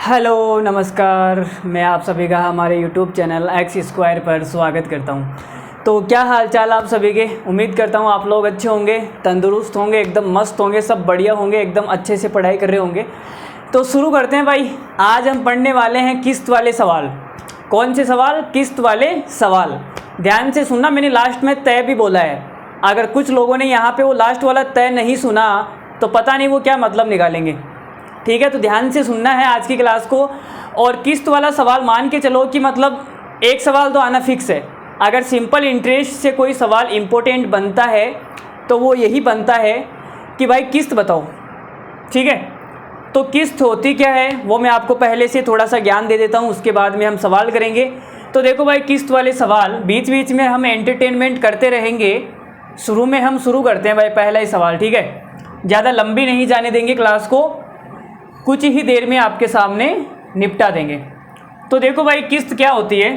Hello नमस्कार, मैं आप सभी का हमारे यूट्यूब चैनल एक्स स्क्वायर पर स्वागत करता हूं। तो क्या हाल चाल आप सभी के। उम्मीद करता हूं आप लोग अच्छे होंगे, तंदुरुस्त होंगे, एकदम मस्त होंगे, सब बढ़िया होंगे, एकदम अच्छे से पढ़ाई कर रहे होंगे। तो शुरू करते हैं भाई। आज हम पढ़ने वाले हैं किस्त वाले सवाल। कौन से सवाल? किस्त वाले सवाल। ध्यान से सुनना, मैंने लास्ट में तय भी बोला है। अगर कुछ लोगों ने यहाँ पर वो लास्ट वाला तय नहीं सुना तो पता नहीं वो क्या मतलब निकालेंगे। ठीक है, तो ध्यान से सुनना है आज की क्लास को। और किस्त वाला सवाल मान के चलो कि मतलब एक सवाल तो आना फिक्स है। अगर सिंपल इंटरेस्ट से कोई सवाल इम्पोर्टेंट बनता है तो वो यही बनता है कि भाई किस्त बताओ। ठीक है, तो किस्त होती क्या है वो मैं आपको पहले से थोड़ा सा ज्ञान दे देता हूँ, उसके बाद में हम सवाल करेंगे। तो देखो भाई, किस्त वाले सवाल बीच बीच में हम एंटरटेनमेंट करते रहेंगे। शुरू में हम शुरू करते हैं भाई, पहला ही सवाल। ठीक है, ज़्यादा लंबी नहीं जाने देंगे क्लास को, कुछ ही देर में आपके सामने निपटा देंगे। तो देखो भाई, किस्त क्या होती है।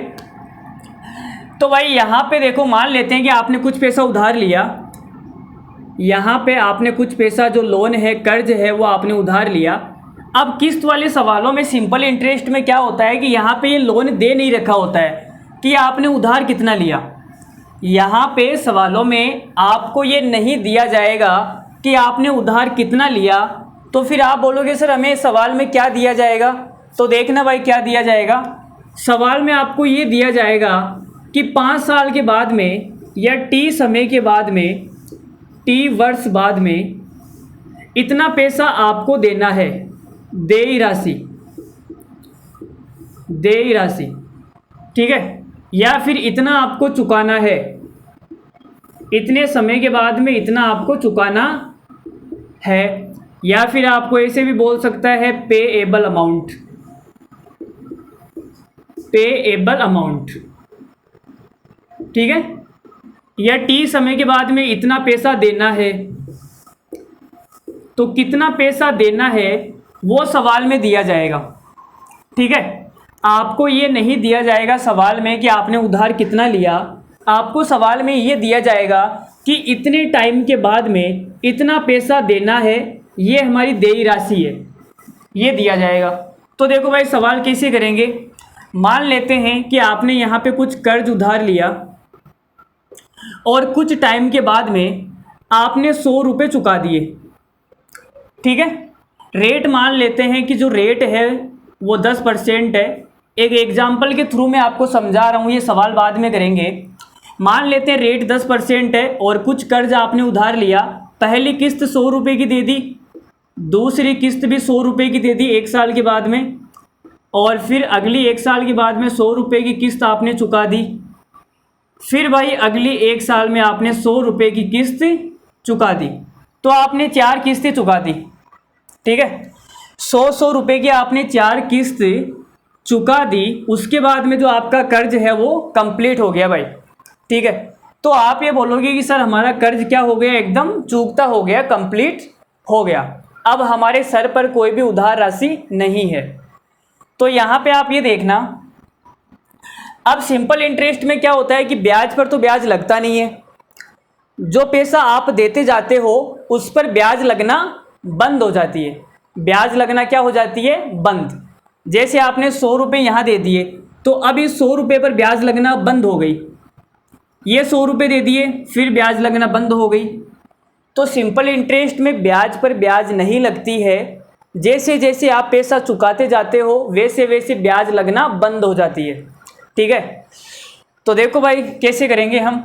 तो भाई यहाँ पे देखो, मान लेते हैं कि आपने कुछ पैसा उधार लिया। यहाँ पे आपने कुछ पैसा, जो लोन है, कर्ज है, वो आपने उधार लिया। अब किस्त वाले सवालों में सिंपल इंटरेस्ट में क्या होता है कि यहाँ पे ये लोन दे नहीं रखा होता है कि आपने उधार कितना लिया। यहाँ पे सवालों में आपको ये नहीं दिया जाएगा कि आपने उधार कितना लिया। तो फिर आप बोलोगे सर हमें सवाल में क्या दिया जाएगा। तो देखना भाई क्या दिया जाएगा। सवाल में आपको ये दिया जाएगा कि 5 साल के बाद में या टी समय के बाद में, टी वर्ष बाद में इतना पैसा आपको देना है, देय राशि, देय राशि। ठीक है, या फिर इतना आपको चुकाना है, इतने समय के बाद में इतना आपको चुकाना है। या फिर आपको ऐसे भी बोल सकता है पेएबल अमाउंट, पेएबल अमाउंट। ठीक है, या टी समय के बाद में इतना पैसा देना है। तो कितना पैसा देना है वो सवाल में दिया जाएगा। ठीक है, आपको ये नहीं दिया जाएगा सवाल में कि आपने उधार कितना लिया। आपको सवाल में ये दिया जाएगा कि इतने टाइम के बाद में इतना पैसा देना है, ये हमारी देय राशि है, ये दिया जाएगा। तो देखो भाई, सवाल कैसे करेंगे। मान लेते हैं कि आपने यहाँ पे कुछ कर्ज उधार लिया और कुछ टाइम के बाद में आपने 100 रुपये चुका दिए। ठीक है, रेट मान लेते हैं कि जो रेट है वो 10% है। एक एग्जाम्पल के थ्रू मैं आपको समझा रहा हूँ, ये सवाल बाद में करेंगे। मान लेते हैं रेट 10% है और कुछ कर्ज आपने उधार लिया। पहली किस्त 100 रुपये की दे दी, दूसरी किस्त भी 100 रुपये की दे दी 1 साल के बाद में, और फिर अगली 1 साल के बाद में 100 रुपये की किस्त आपने चुका दी। फिर भाई अगली 1 साल में आपने 100 रुपये की किस्त चुका दी। तो आपने 4 किस्तें चुका दी। ठीक है, 100 रुपये की आपने 4 किस्त चुका दी। उसके बाद में जो आपका कर्ज है वो कंप्लीट हो गया भाई। ठीक है, तो आप ये बोलोगे कि सर हमारा कर्ज क्या हो गया, एकदम चूकता हो गया, कंप्लीट हो गया। अब हमारे सर पर कोई भी उधार राशि नहीं है। तो यहाँ पे आप ये देखना, अब सिंपल इंटरेस्ट में क्या होता है कि ब्याज पर तो ब्याज लगता नहीं है। जो पैसा आप देते जाते हो उस पर ब्याज लगना बंद हो जाती है। ब्याज लगना क्या हो जाती है? बंद। जैसे आपने 100 रुपये यहाँ दे दिए तो अब इस 100 रुपये पर ब्याज लगना बंद हो गई। ये 100 रुपये दे दिए, फिर ब्याज लगना बंद हो गई। तो सिंपल इंटरेस्ट में ब्याज पर ब्याज नहीं लगती है। जैसे जैसे आप पैसा चुकाते जाते हो वैसे वैसे ब्याज लगना बंद हो जाती है। ठीक है, तो देखो भाई कैसे करेंगे हम।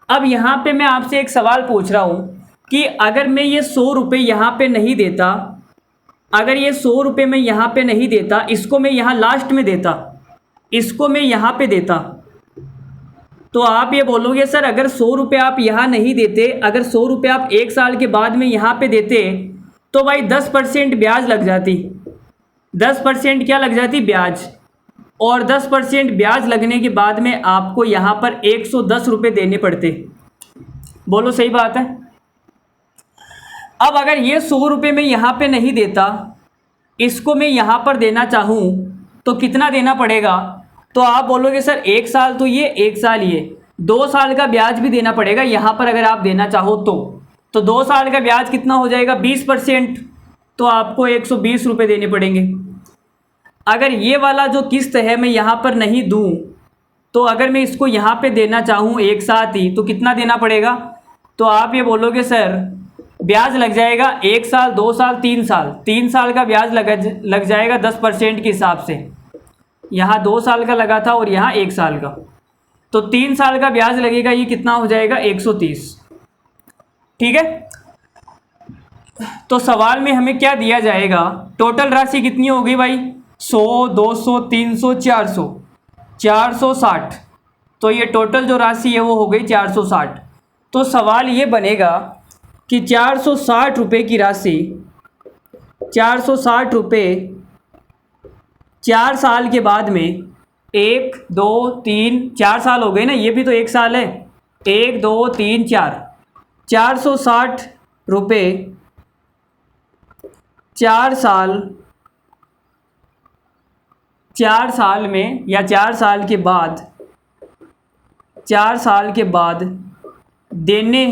अब यहाँ पे मैं आपसे एक सवाल पूछ रहा हूँ कि अगर मैं ये 100 रुपये यहाँ पे नहीं देता, अगर ये 100 रुपये मैं यहाँ पे नहीं देता, इसको मैं यहाँ लास्ट में देता, इसको मैं यहाँ पे देता, तो आप ये बोलोगे सर अगर 100 रुपये आप यहाँ नहीं देते, अगर 100 रुपये आप 1 साल के बाद में यहाँ पे देते तो भाई 10% ब्याज लग जाती। 10% क्या लग जाती? ब्याज। और 10% ब्याज लगने के बाद में आपको यहाँ पर 110 रुपये देने पड़ते। बोलो सही बात है। अब अगर ये 100 रुपये मैं यहाँ पे नहीं देता, इसको मैं यहाँ पर देना चाहूँ तो कितना देना पड़ेगा? तो आप बोलोगे सर 1 साल तो ये, 1 साल ये, 2 साल का ब्याज भी देना पड़ेगा यहाँ पर अगर आप देना चाहो तो 2 साल का ब्याज कितना हो जाएगा? 20%। तो आपको 120 रुपये देने पड़ेंगे। अगर ये वाला जो किस्त है मैं यहाँ पर नहीं दूँ, तो अगर मैं इसको यहाँ पे देना चाहूँ एक साथ ही तो कितना देना पड़ेगा? तो आप ये बोलोगे सर ब्याज लग जाएगा 1 साल, 2 साल, 3 साल, 3 साल का ब्याज लग जाएगा 10% के हिसाब से। यहाँ 2 साल का लगा था और यहाँ 1 साल का, तो 3 साल का ब्याज लगेगा। ये कितना हो जाएगा? 130। ठीक है, तो सवाल में हमें क्या दिया जाएगा? टोटल राशि कितनी होगी भाई? 100, 200, 300, 400, 460। तो ये टोटल जो राशि है वो हो गई 460। तो सवाल ये बनेगा कि 460 रुपये की राशि, 460 रुपये 4 साल के बाद में, 1, 2, 3, 4 साल हो गए ना, ये भी तो 1 साल है। 1, 2, 3, 4, 460 रुपये 4 साल, 4 साल में या 4 साल के बाद, 4 साल के बाद देने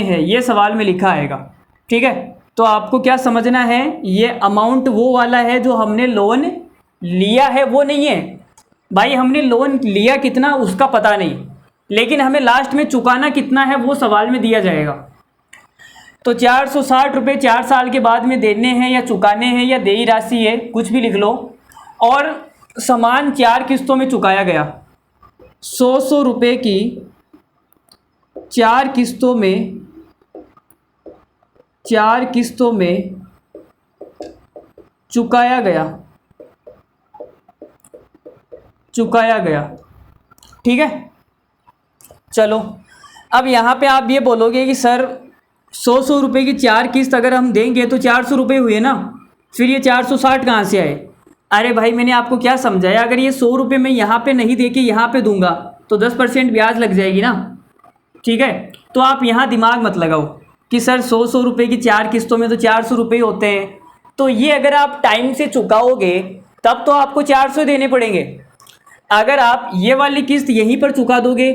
हैं, ये सवाल में लिखा आएगा। ठीक है, तो आपको क्या समझना है? ये अमाउंट वो वाला है जो हमने लोन लिया है, वो नहीं है भाई। हमने लोन लिया कितना उसका पता नहीं, लेकिन हमें लास्ट में चुकाना कितना है वो सवाल में दिया जाएगा। तो 460 रुपये 4 साल के बाद में देने हैं या चुकाने हैं या देय राशि है, कुछ भी लिख लो, और समान 4 किस्तों में चुकाया गया। 100 रुपये की 4 किस्तों में, 4 किस्तों में चुकाया गया। ठीक है, चलो अब यहाँ पे आप ये बोलोगे कि सर 100 रुपये की 4 किस्त अगर हम देंगे तो 400 रुपये हुए ना, फिर ये 460 कहाँ से आए? अरे भाई मैंने आपको क्या समझाया? अगर ये 100 रुपये मैं यहाँ पे नहीं दे के यहाँ पे दूंगा तो 10% ब्याज लग जाएगी ना। ठीक है, तो आप यहाँ दिमाग मत लगाओ कि सर 100 रुपये की 4 किस्तों में तो 400 रुपये होते हैं। तो ये अगर आप टाइम से चुकाओगे तब तो आपको 400 देने पड़ेंगे। अगर आप ये वाली किस्त यहीं पर चुका दोगे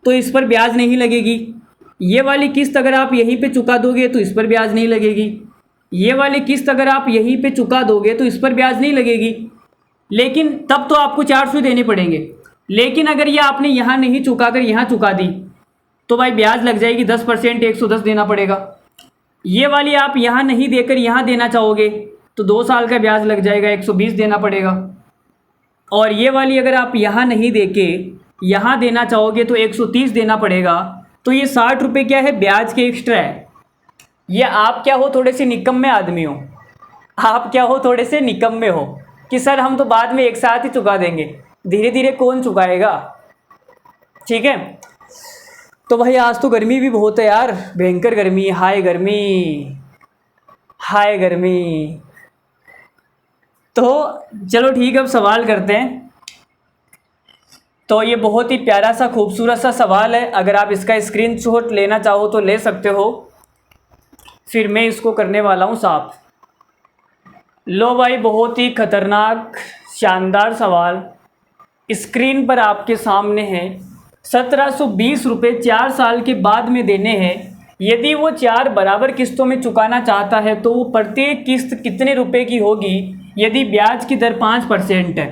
तो इस पर ब्याज नहीं लगेगी। ये वाली किस्त अगर आप यहीं पे चुका दोगे तो इस पर ब्याज नहीं लगेगी। ये वाली किस्त अगर आप यहीं पे चुका दोगे तो इस पर ब्याज नहीं लगेगी, लेकिन तब तो आपको 400 देने पड़ेंगे। लेकिन अगर ये आपने यहाँ नहीं चुका कर यहाँ चुका दी तो भाई ब्याज लग जाएगी 10%, 110 देना पड़ेगा। ये वाली आप यहाँ नहीं देकर यहाँ देना चाहोगे तो 2 साल का ब्याज लग जाएगा, 120 देना पड़ेगा। और ये वाली अगर आप यहाँ नहीं देके यहाँ देना चाहोगे तो 130 देना पड़ेगा। तो ये 60 रुपये क्या है? ब्याज के एक्स्ट्रा है। ये आप क्या हो? थोड़े से निकम्मे आदमी हो। आप क्या हो? थोड़े से निकम्मे हो कि सर हम तो बाद में एक साथ ही चुका देंगे, धीरे धीरे कौन चुकाएगा। ठीक है, तो भाई आज तो गर्मी भी बहुत है यार, भयंकर गर्मी, हाय गर्मी, हाय गर्मी। तो चलो ठीक है, अब सवाल करते हैं। तो ये बहुत ही प्यारा सा खूबसूरत सा सवाल है, अगर आप इसका स्क्रीनशॉट लेना चाहो तो ले सकते हो। फिर मैं इसको करने वाला हूँ साफ। लो भाई, बहुत ही खतरनाक शानदार सवाल स्क्रीन पर आपके सामने है। 1720 रुपये 4 साल के बाद में देने हैं। यदि वो 4 बराबर किस्तों में चुकाना चाहता है तो वो प्रत्येक किस्त कितने रुपए की होगी यदि ब्याज की दर 5% है।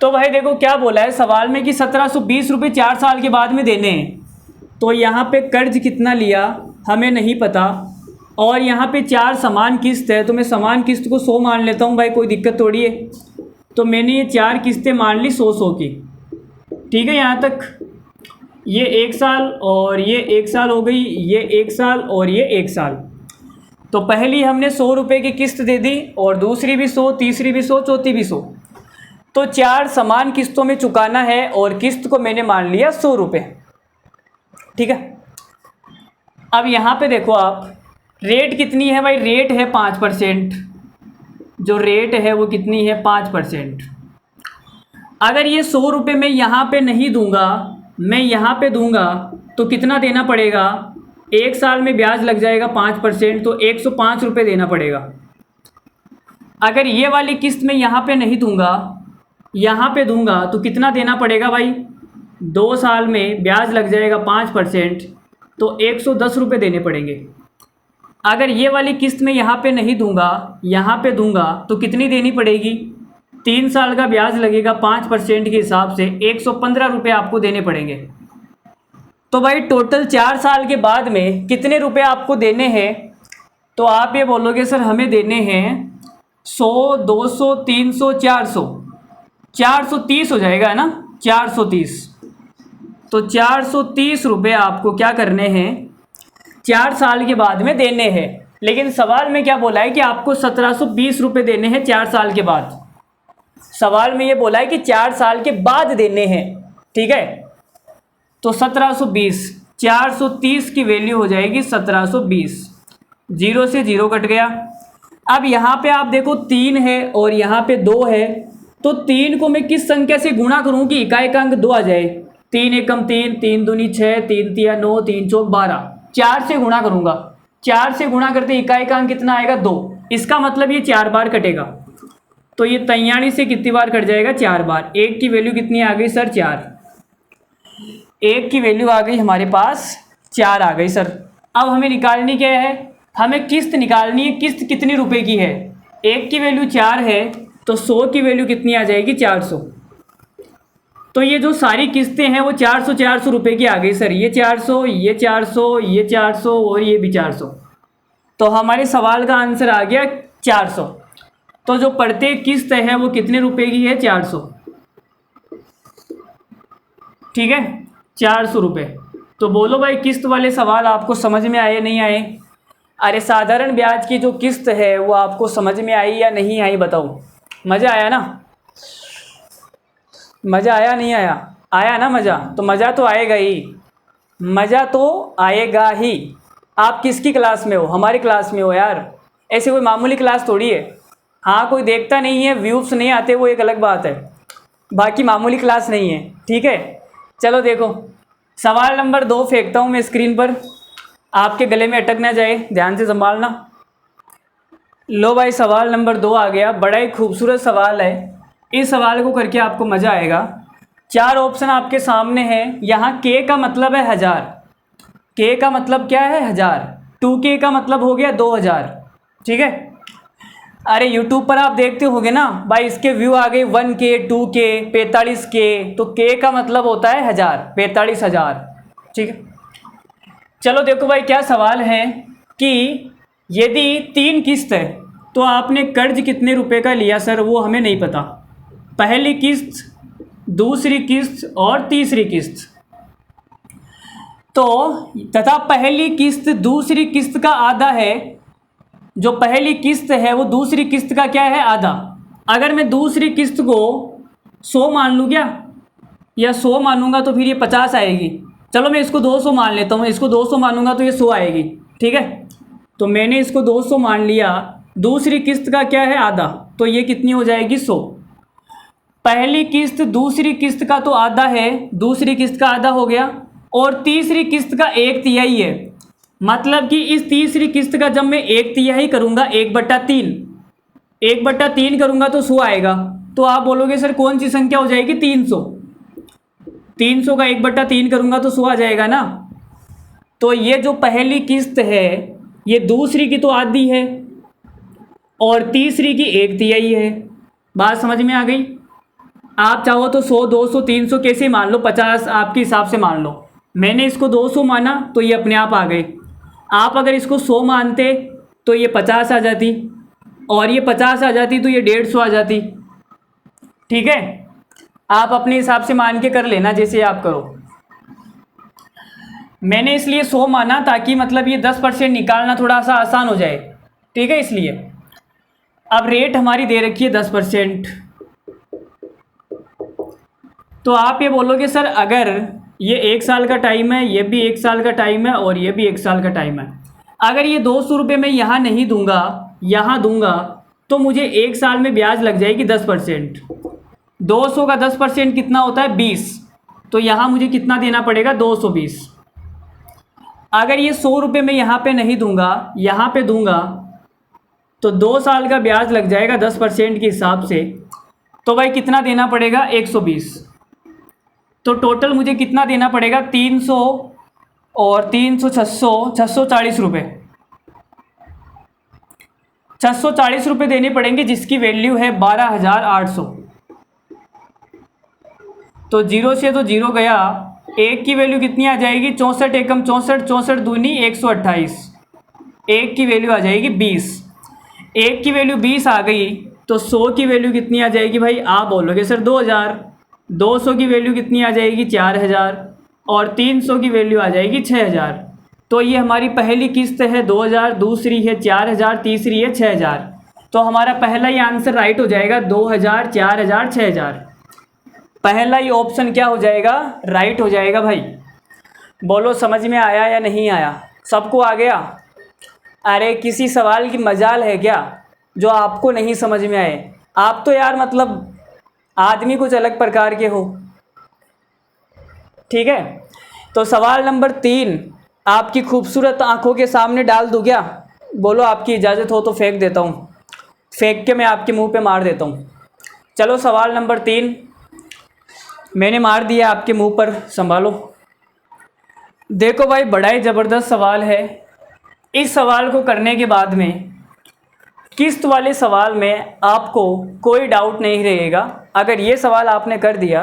तो भाई देखो क्या बोला है सवाल में कि 1720 रुपये 4 साल के बाद में देने हैं। तो यहाँ पे कर्ज कितना लिया हमें नहीं पता, और यहाँ पे 4 समान किस्त है, तो मैं समान किस्त को 100 मान लेता हूँ भाई, कोई दिक्कत थोड़ी है। तो मैंने ये 4 किस्तें मान ली 100 की। ठीक है, यहाँ तक ये 1 साल और ये 1 साल हो गई, ये 1 साल और ये 1 साल। तो पहली हमने 100 रुपये की किस्त दे दी और दूसरी भी 100, तीसरी भी 100, चौथी भी 100। तो 4 समान किस्तों में चुकाना है और किस्त को मैंने मान लिया 100 रुपये। ठीक है, अब यहाँ पे देखो आप, रेट कितनी है भाई? रेट है 5%। जो रेट है वो कितनी है? 5%। अगर ये 100 रुपये मैं यहाँ पे नहीं दूंगा, मैं यहाँ पे दूंगा तो कितना देना पड़ेगा? 1 साल में ब्याज लग जाएगा 5%, तो 105 रुपये देना पड़ेगा। अगर ये वाली किस्त मैं यहाँ पे नहीं दूंगा, यहाँ पे दूंगा तो कितना देना पड़ेगा भाई? 2 साल में ब्याज लग जाएगा 5%, तो 110 रुपये देने पड़ेंगे। अगर ये वाली किस्त मैं यहाँ पे नहीं दूंगा, यहाँ पे दूंगा, तो कितनी देनी पड़ेगी? 3 साल का ब्याज लगेगा 5% के हिसाब से 115 रुपये आपको देने पड़ेंगे। तो भाई टोटल 4 साल के बाद में कितने रुपए आपको देने हैं? तो आप ये बोलोगे सर हमें देने हैं 100, 200, 300, 400, 430 हो जाएगा, है ना? 430। तो 430 रुपये आपको क्या करने हैं? 4 साल के बाद में देने हैं। लेकिन सवाल में क्या बोला है कि आपको 1720 रुपये देने हैं 4 साल के बाद। सवाल में ये बोला है कि 4 साल के बाद देने हैं, ठीक है? तो 1720, 430 की वैल्यू हो जाएगी 1720। 0 से 0 कट गया। अब यहाँ पे आप देखो 3 है और यहाँ पे 2 है, तो 3 को मैं किस संख्या से गुणा करूँ कि इकाई का अंक 2 आ जाए? 3 एकम 3, 3 दूनी 6, 3 तिया 9, 3 चौक 12। 4 से गुणा करूँगा, 4 से गुणा करते इकाई का अंक कितना आएगा? 2। इसका मतलब ये 4 बार कटेगा। तो ये 43 से कितनी बार कट जाएगा? 4 बार। 1 की वैल्यू कितनी आ गई सर? 4। 1 की वैल्यू आ गई हमारे पास 4 आ गई सर। अब हमें निकालनी क्या है? हमें किस्त निकालनी है। किस्त कितने रुपए की है? 1 की वैल्यू 4 है, तो 100 की वैल्यू कितनी आ जाएगी? 400। तो ये जो सारी किस्तें हैं वो 400 रुपए की आ गई सर। ये 400, ये 400, ये 400 और ये भी 400। तो हमारे सवाल का आंसर आ गया 400। तो जो प्रत्येक किस्त है वो कितने रुपए की है? 400। ठीक है, 400 रुपये। तो बोलो भाई किस्त वाले सवाल आपको समझ में आए नहीं आए? अरे साधारण ब्याज की जो किस्त है वो आपको समझ में आई या नहीं आई बताओ? मज़ा आया ना? मज़ा आया नहीं आया? आया ना मज़ा? तो मज़ा तो आएगा ही, मज़ा तो आएगा ही। आप किसकी क्लास में हो? हमारी क्लास में हो यार। ऐसे कोई मामूली क्लास थोड़ी है। हाँ, कोई देखता नहीं है, व्यूज़ नहीं आते, वो एक अलग बात है, बाकी मामूली क्लास नहीं है। ठीक है, चलो देखो सवाल नंबर 2 फेंकता हूँ मैं स्क्रीन पर, आपके गले में अटक ना जाए, ध्यान से संभालना। लो भाई, सवाल नंबर 2 आ गया। बड़ा ही खूबसूरत सवाल है। इस सवाल को करके आपको मज़ा आएगा। 4 ऑप्शन आपके सामने हैं। यहाँ के का मतलब है 1000। के का मतलब क्या है? 1000। 2K का मतलब हो गया 2000। ठीक है। अरे यूट्यूब पर आप देखते होगे ना भाई, इसके व्यू आ गए 1K, 2K, 45K। तो के का मतलब होता है 1000, 45,000। ठीक है, चलो देखो भाई क्या सवाल है कि यदि 3 किस्त है तो आपने कर्ज कितने रुपए का लिया सर? वो हमें नहीं पता। पहली किस्त, दूसरी किस्त और तीसरी किस्त। तो तथा पहली किस्त दूसरी किस्त का आधा है। जो पहली किस्त है वो दूसरी किस्त का क्या है? आधा। अगर मैं दूसरी किस्त को 100 मान लूँ क्या, या 100 मानूंगा तो फिर ये 50 आएगी। चलो मैं इसको 200 मान लेता हूँ। इसको 200 मानूंगा तो ये 100 आएगी। ठीक है, तो मैंने इसको 200 मान लिया। दूसरी किस्त का क्या है? आधा। तो ये कितनी हो जाएगी? 100। पहली किस्त दूसरी किस्त का तो आधा है, दूसरी किस्त का आधा हो गया, और तीसरी किस्त का 1/3 है। मतलब कि इस तीसरी किस्त का जब मैं 1/3 करूँगा, 1/3, 1/3 करूँगा तो 100 आएगा। तो आप बोलोगे सर कौन सी संख्या हो जाएगी? 300। 300 का 1/3 करूँगा तो 100 आ जाएगा ना। तो ये जो पहली किस्त है ये दूसरी की तो आधी है और तीसरी की 1/3 है। बात समझ में आ गई? आप चाहो तो 100, 200, 300 कैसे मान लो, 50 आपके हिसाब से मान लो। मैंने इसको 200 माना तो ये अपने आप आ गए। आप अगर इसको 100 मानते तो ये 50 आ जाती, और ये 50 आ जाती तो ये 150 आ जाती। ठीक है, आप अपने हिसाब से मान के कर लेना जैसे आप करो। मैंने इसलिए 100 माना ताकि मतलब ये 10% निकालना थोड़ा सा आसान हो जाए। ठीक है, इसलिए अब रेट हमारी दे रखी है 10%। तो आप ये बोलोगे सर अगर ये 1 साल का टाइम है, ये भी 1 साल का टाइम है और ये भी 1 साल का टाइम है, अगर ये 200 रुपये मैं यहाँ नहीं दूंगा, यहाँ दूंगा, तो मुझे 1 साल में ब्याज लग जाएगी 10%। 200 का 10% कितना होता है? 20। तो यहाँ मुझे कितना देना पड़ेगा? 220। अगर ये 100 रुपये मैं यहाँ पे नहीं दूंगा, यहाँ पे दूंगा, तो 2 साल का ब्याज लग जाएगा 10% के हिसाब से। तो भाई कितना देना पड़ेगा? 120। तो टोटल मुझे कितना देना पड़ेगा? 300 और 300, 640 रुपये। 640 देने पड़ेंगे, जिसकी वैल्यू है 12,800। तो जीरो से तो जीरो गया, एक की वैल्यू कितनी आ जाएगी, 64 एकम 64, 64 दूनी 128, एक की वैल्यू आ जाएगी 20। एक की वैल्यू 20 आ गई तो 100 की वैल्यू कितनी आ जाएगी भाई, आप बोलोगे सर 2000। 200 की वैल्यू कितनी आ जाएगी, 4000। और 300 की वैल्यू आ जाएगी 6000। तो ये हमारी पहली किस्त है 2000, दूसरी है 4000, तीसरी है 6000। तो हमारा पहला ही आंसर राइट हो जाएगा 2000, 4000, 6000। पहला ही ऑप्शन क्या हो जाएगा, राइट हो जाएगा भाई। बोलो समझ में आया या नहीं आया, सबको आ गया? अरे किसी सवाल की मजाल है क्या जो आपको नहीं समझ में आए? आप तो यार मतलब आदमी कुछ अलग प्रकार के हो। ठीक है, तो सवाल नंबर 3 आपकी खूबसूरत आंखों के सामने डाल दूँ क्या? बोलो आपकी इजाज़त हो तो फेंक देता हूँ, फेंक के मैं आपके मुंह पे मार देता हूँ। चलो सवाल नंबर 3 मैंने मार दिया आपके मुंह पर, संभालो। देखो भाई बड़ा ही ज़बरदस्त सवाल है। इस सवाल को करने के बाद में किस्त वाले सवाल में आपको कोई डाउट नहीं रहेगा। अगर ये सवाल आपने कर दिया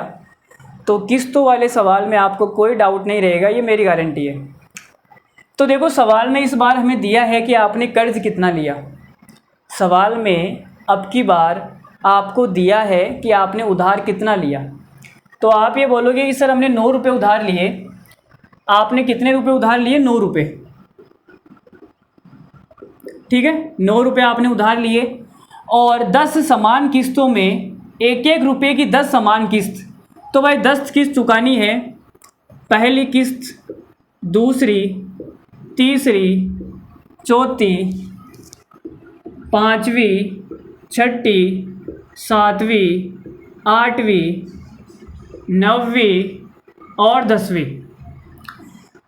तो किस्तों वाले सवाल में आपको कोई डाउट नहीं रहेगा, ये मेरी गारंटी है। तो देखो सवाल में इस बार हमें दिया है कि आपने कर्ज कितना लिया। सवाल में अब की बार आपको दिया है कि आपने उधार कितना लिया। तो आप ये बोलोगे कि सर हमने 9 रुपये उधार लिए। आपने कितने रुपए उधार लिए, 9 रुपये। ठीक है, 9 रुपये आपने उधार लिए और 10 समान किस्तों में 1-1 रुपये की 10 समान किस्त। तो भाई 10 किस्त चुकानी है, पहली किस्त, दूसरी, तीसरी, चौथी, पाँचवीं, छठी, सातवीं, आठवीं, 9वीं और 10वीं।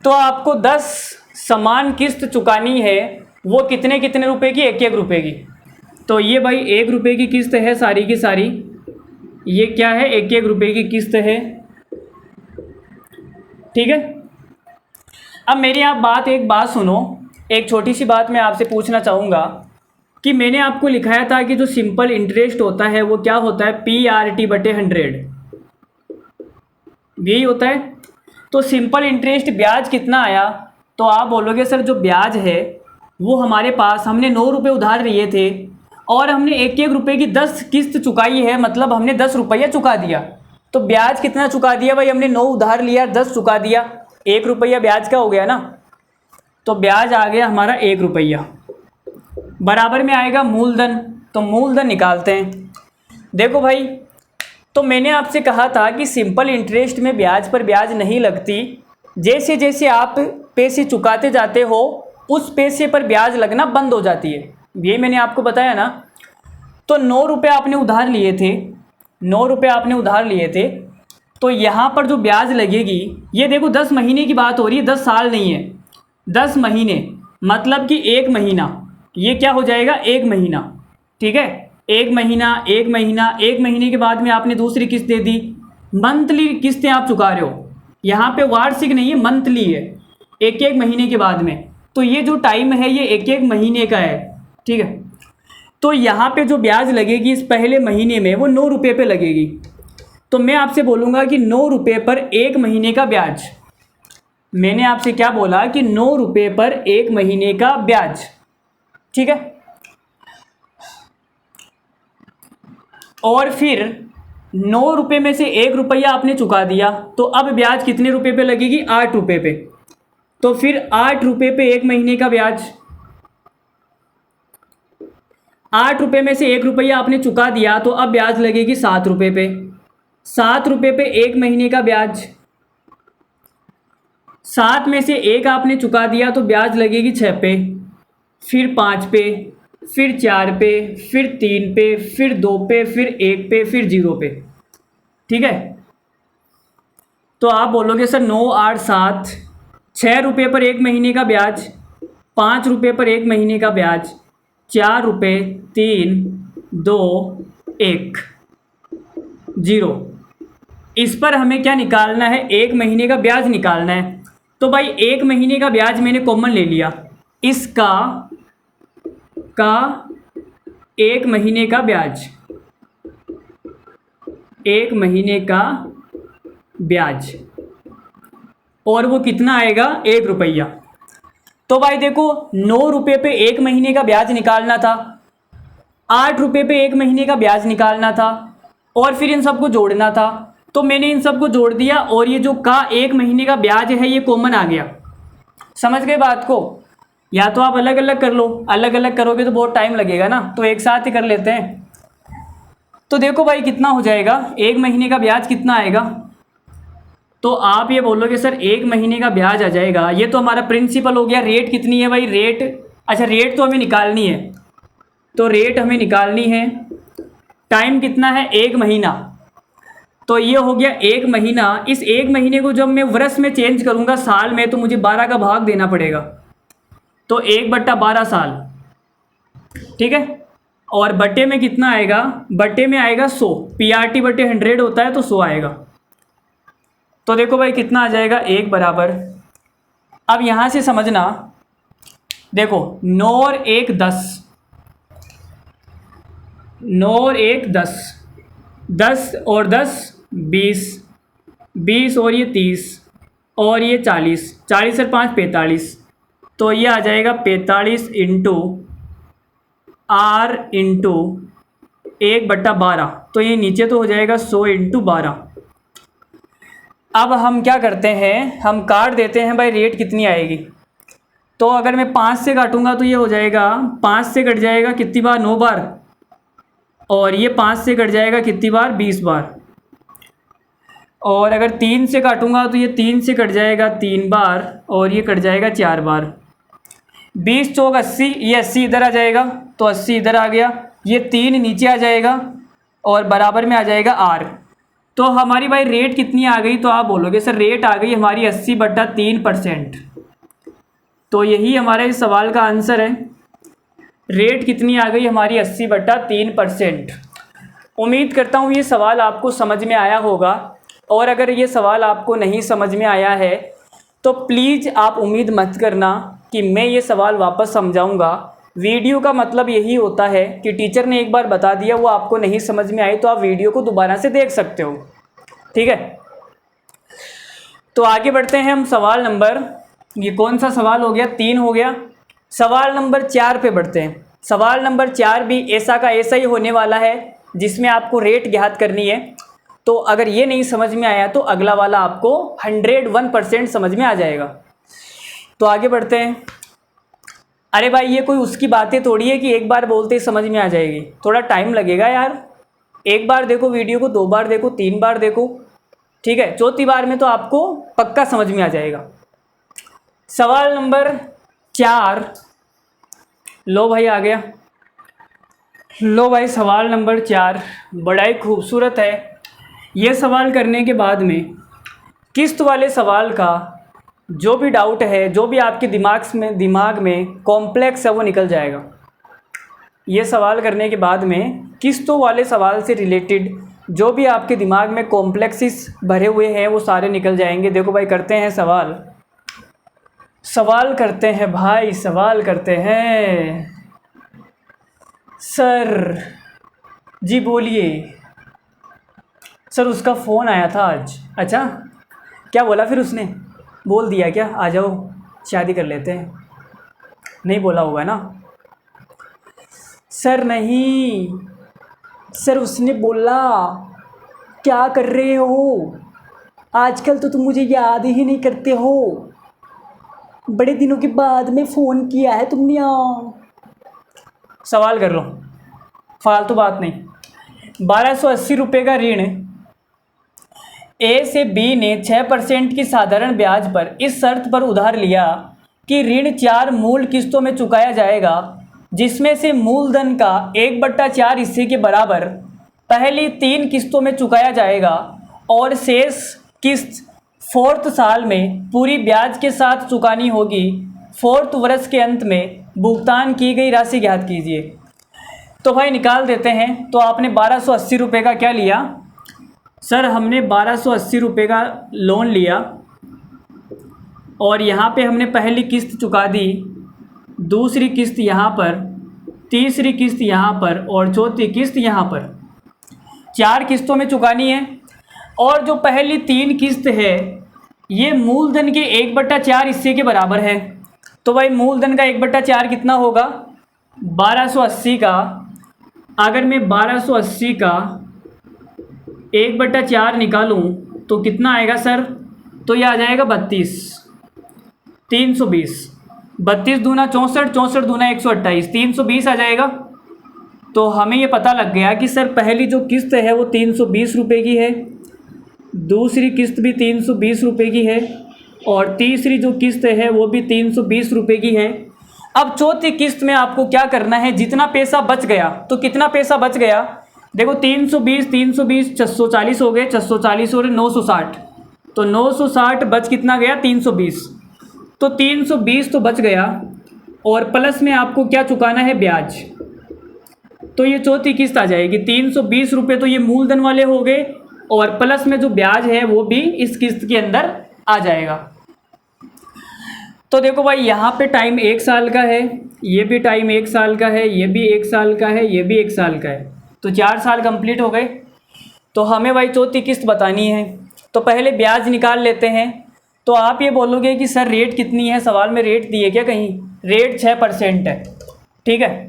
तो आपको 10 समान किस्त चुकानी है, वो कितने कितने रुपए की, 1-1 रुपये की। तो ये भाई 1 रुपये की किस्त है सारी की सारी, ये क्या है, 1-1 रुपये की किस्त है। ठीक है, अब मेरी आप एक बात सुनो। एक छोटी सी बात मैं आपसे पूछना चाहूँगा कि मैंने आपको लिखाया था कि जो सिंपल इंटरेस्ट होता है वो क्या होता है, PRT/100, यही होता है। तो सिंपल इंटरेस्ट ब्याज कितना आया, तो आप बोलोगे सर जो ब्याज है वो हमारे पास, हमने 9 रुपये उधार लिए थे और हमने 1-1 रुपये की 10 किस्त चुकाई है, मतलब हमने 10 रुपया चुका दिया। तो ब्याज कितना चुका दिया भाई, हमने 9 उधार लिया, 10 चुका दिया, 1 रुपया ब्याज का हो गया ना। तो ब्याज आ गया हमारा 1 रुपया, बराबर में आएगा मूलधन। तो मूलधन निकालते हैं। देखो भाई, तो मैंने आपसे कहा था कि सिंपल इंटरेस्ट में ब्याज पर ब्याज नहीं लगती, जैसे जैसे आप पैसे चुकाते जाते हो उस पैसे पर ब्याज लगना बंद हो जाती है, ये मैंने आपको बताया ना। तो 9 रुपये आपने उधार लिए थे, 9 रुपये आपने उधार लिए थे, तो यहाँ पर जो ब्याज लगेगी, ये देखो 10 महीने की बात हो रही है, 10 साल नहीं है, 10 महीने, मतलब कि 1 महीना, ये क्या हो जाएगा, 1 महीना। ठीक है, 1 महीना, 1 महीना, 1 महीने के बाद में आपने दूसरी किस्त दे दी। मंथली किस्तें आप चुका रहे हो, यहाँ पे वार्षिक नहीं है, मंथली है, 1-1 महीने के बाद में। तो ये जो टाइम है ये 1-1 महीने का है। ठीक है, तो यहाँ पे जो ब्याज लगेगी इस पहले महीने में वो 9 रुपये पे लगेगी। तो मैं आपसे बोलूँगा कि 9 रुपये पर 1 महीने का ब्याज, मैंने आपसे क्या बोला कि 9 रुपये पर 1 महीने का ब्याज। ठीक है, और फिर 9 रुपये में से 1 रुपया आपने चुका दिया, तो अब ब्याज कितने रुपये पे लगेगी, 8 रुपये पे। तो फिर 8 रुपये पे 1 महीने का ब्याज, 8 रुपये में से 1 रुपया आपने चुका दिया, तो अब ब्याज लगेगी 7 रुपये पे। 7 रुपये पे 1 महीने का ब्याज, 7 में से 1 आपने चुका दिया तो ब्याज लगेगी 6 पे, फिर 5 पे, फिर 4 पे, फिर 3 पे, फिर 2 पे, फिर 1 पे, फिर 0 पे। ठीक है, तो आप बोलोगे सर 9, 8, 7, 6 रुपये पर 1 महीने का ब्याज, 5 रुपये पर 1 महीने का ब्याज, 4 रुपये, 3, 2, 1, 0। इस पर हमें क्या निकालना है, 1 महीने का ब्याज निकालना है। तो भाई 1 महीने का ब्याज मैंने कॉमन ले लिया, इसका का 1 महीने का ब्याज, 1 महीने का ब्याज, और वो कितना आएगा 1 रुपया। तो भाई देखो 9 रुपये पे 1 महीने का ब्याज निकालना था, 8 रुपये पे 1 महीने का ब्याज निकालना था, और फिर इन सबको जोड़ना था। तो मैंने इन सबको जोड़ दिया और ये जो का 1 महीने का ब्याज है ये कॉमन आ गया। समझ गए बात को? या तो आप अलग अलग कर लो, अलग अलग करोगे तो बहुत टाइम लगेगा ना, तो एक साथ ही कर लेते हैं। तो देखो भाई कितना हो जाएगा, 1 महीने का ब्याज कितना आएगा। तो आप ये बोलोगे सर 1 महीने का ब्याज आ जाएगा, ये तो हमारा प्रिंसिपल हो गया। रेट कितनी है भाई, रेट, अच्छा रेट तो हमें निकालनी है, तो रेट हमें निकालनी है। टाइम कितना है 1 महीना, तो ये हो गया 1 महीना। इस 1 महीने को जब मैं वर्ष में चेंज करूँगा साल में, तो मुझे 12 का भाग देना पड़ेगा, तो 1/12 साल, ठीक है। और बटे में कितना आएगा, बटे में आएगा 100, PRT बटे 100 होता है तो 100 आएगा। तो देखो भाई कितना आ जाएगा 1 बराबर, अब यहाँ से समझना, देखो 9 और 1 10, 9 और 1 10, 10 और 10 20, 20 और ये 30 और ये 40, 40 और 5 45, तो ये आ जाएगा 45 इंटू R इंटू 1/12, तो ये नीचे तो हो जाएगा 100 इंटू 12। अब हम क्या करते हैं, हम काट देते हैं भाई, रेट कितनी आएगी। तो अगर मैं 5 से काटूंगा तो ये हो जाएगा, 5 से कट जाएगा कितनी बार, 9 बार, और ये 5 से कट जाएगा कितनी बार, 20 बार। और अगर 3 से काटूंगा तो ये 3 से कट जाएगा 3 बार, और ये कट जाएगा 4 बार। 20 चौक 80, ये 80 इधर आ जाएगा, तो 80 इधर आ गया, ये 3 नीचे आ जाएगा, और बराबर में आ जाएगा R। तो हमारी भाई रेट कितनी आ गई, तो आप बोलोगे सर रेट आ गई हमारी 80/3%। तो यही हमारा इस सवाल का आंसर है, रेट कितनी आ गई हमारी 80/3%। उम्मीद करता हूँ ये सवाल आपको समझ में आया होगा, और अगर ये सवाल आपको नहीं समझ में आया है तो प्लीज़ आप उम्मीद मत करना कि मैं ये सवाल वापस समझाऊंगा। वीडियो का मतलब यही होता है कि टीचर ने एक बार बता दिया, वो आपको नहीं समझ में आई तो आप वीडियो को दोबारा से देख सकते हो, ठीक है। तो आगे बढ़ते हैं हम सवाल नंबर, ये कौन सा सवाल हो गया, 3 हो गया। सवाल नंबर 4 पे बढ़ते हैं। सवाल नंबर 4 भी ऐसा का ऐसा ही होने वाला है, जिसमें आपको रेट ज्ञात करनी है। तो अगर ये नहीं समझ में आया तो अगला वाला आपको 101% समझ में आ जाएगा। तो आगे बढ़ते हैं। अरे भाई ये कोई उसकी बातें थोड़ी है कि एक बार बोलते ही समझ में आ जाएगी, थोड़ा टाइम लगेगा यार। एक बार देखो वीडियो को, 2 बार देखो, 3 बार देखो, ठीक है। चौथी बार में तो आपको पक्का समझ में आ जाएगा। सवाल नंबर 4, लो भाई आ गया, लो भाई सवाल नंबर 4 बड़ा ही खूबसूरत है। ये सवाल करने के बाद में किस्त वाले सवाल का जो भी डाउट है, जो भी आपके दिमाग में कॉम्प्लेक्स है वो निकल जाएगा। ये सवाल करने के बाद में किस्तों वाले सवाल से रिलेटेड जो भी आपके दिमाग में कॉम्प्लेक्सिस भरे हुए हैं वो सारे निकल जाएंगे। देखो भाई करते हैं सवाल करते हैं भाई, सवाल करते हैं। सर जी बोलिए। सर उसका फ़ोन आया था आज। अच्छा क्या बोला फिर उसने, बोल दिया क्या आ जाओ शादी कर लेते हैं? नहीं बोला होगा ना? सर नहीं, सर उसने बोला क्या कर रहे हो आजकल, तो तुम मुझे याद ही नहीं करते हो, बड़े दिनों के बाद में फ़ोन किया है तुमने। सवाल कर लो, फालतू बात नहीं। 1280 रुपये का ऋण ए से बी ने 6% की साधारण ब्याज पर इस शर्त पर उधार लिया कि ऋण 4 मूल किस्तों में चुकाया जाएगा, जिसमें से मूलधन का 1/4 हिस्से के बराबर पहली 3 किस्तों में चुकाया जाएगा और शेष किस्त 4th साल में पूरी ब्याज के साथ चुकानी होगी। 4th वर्ष के अंत में भुगतान की गई राशि ज्ञात कीजिए। तो भाई निकाल देते हैं। तो आपने 1280 रुपये का क्या लिया? सर हमने 1280 रुपये का लोन लिया और यहाँ पे हमने पहली किस्त चुका दी, दूसरी किस्त यहाँ पर तीसरी किस्त यहाँ पर और चौथी किस्त यहाँ पर। 4 किस्तों में चुकानी है। और जो पहली 3 किस्त है ये मूलधन के 1/4 हिस्से के बराबर है। तो भाई मूलधन का 1/4 कितना होगा? 1280 का, अगर मैं 1280 का 1/4 निकालूं तो कितना आएगा सर? तो ये आ जाएगा 32, 320। 32 दूना 64, 64 दूना 128, 320 आ जाएगा। तो हमें ये पता लग गया कि सर पहली जो किस्त है वो 320 रुपये की है, दूसरी किस्त भी 320 रुपये की है और तीसरी जो किस्त है वो भी 320 रुपये की है। अब चौथी किस्त में आपको क्या करना है? जितना पैसा बच गया, तो कितना पैसा बच गया देखो, 320 320 640 हो गए, 640 और 960, तो 960 बच कितना गया? 320। तो 320 तो बच गया और प्लस में आपको क्या चुकाना है? ब्याज। तो ये चौथी किस्त आ जाएगी। 320 रुपये तो ये मूलधन वाले हो गए और प्लस में जो ब्याज है वो भी इस किस्त के अंदर आ जाएगा। तो देखो भाई यहाँ पे टाइम 1 साल का है, ये भी टाइम 1 साल का है, ये भी 1 साल का है, ये भी 1 साल का है, तो 4 साल कंप्लीट हो गए। तो हमें भाई चौथी किस्त बतानी है, तो पहले ब्याज निकाल लेते हैं। तो आप ये बोलोगे कि सर रेट कितनी है? सवाल में रेट दिए क्या कहीं? रेट 6% है, ठीक है।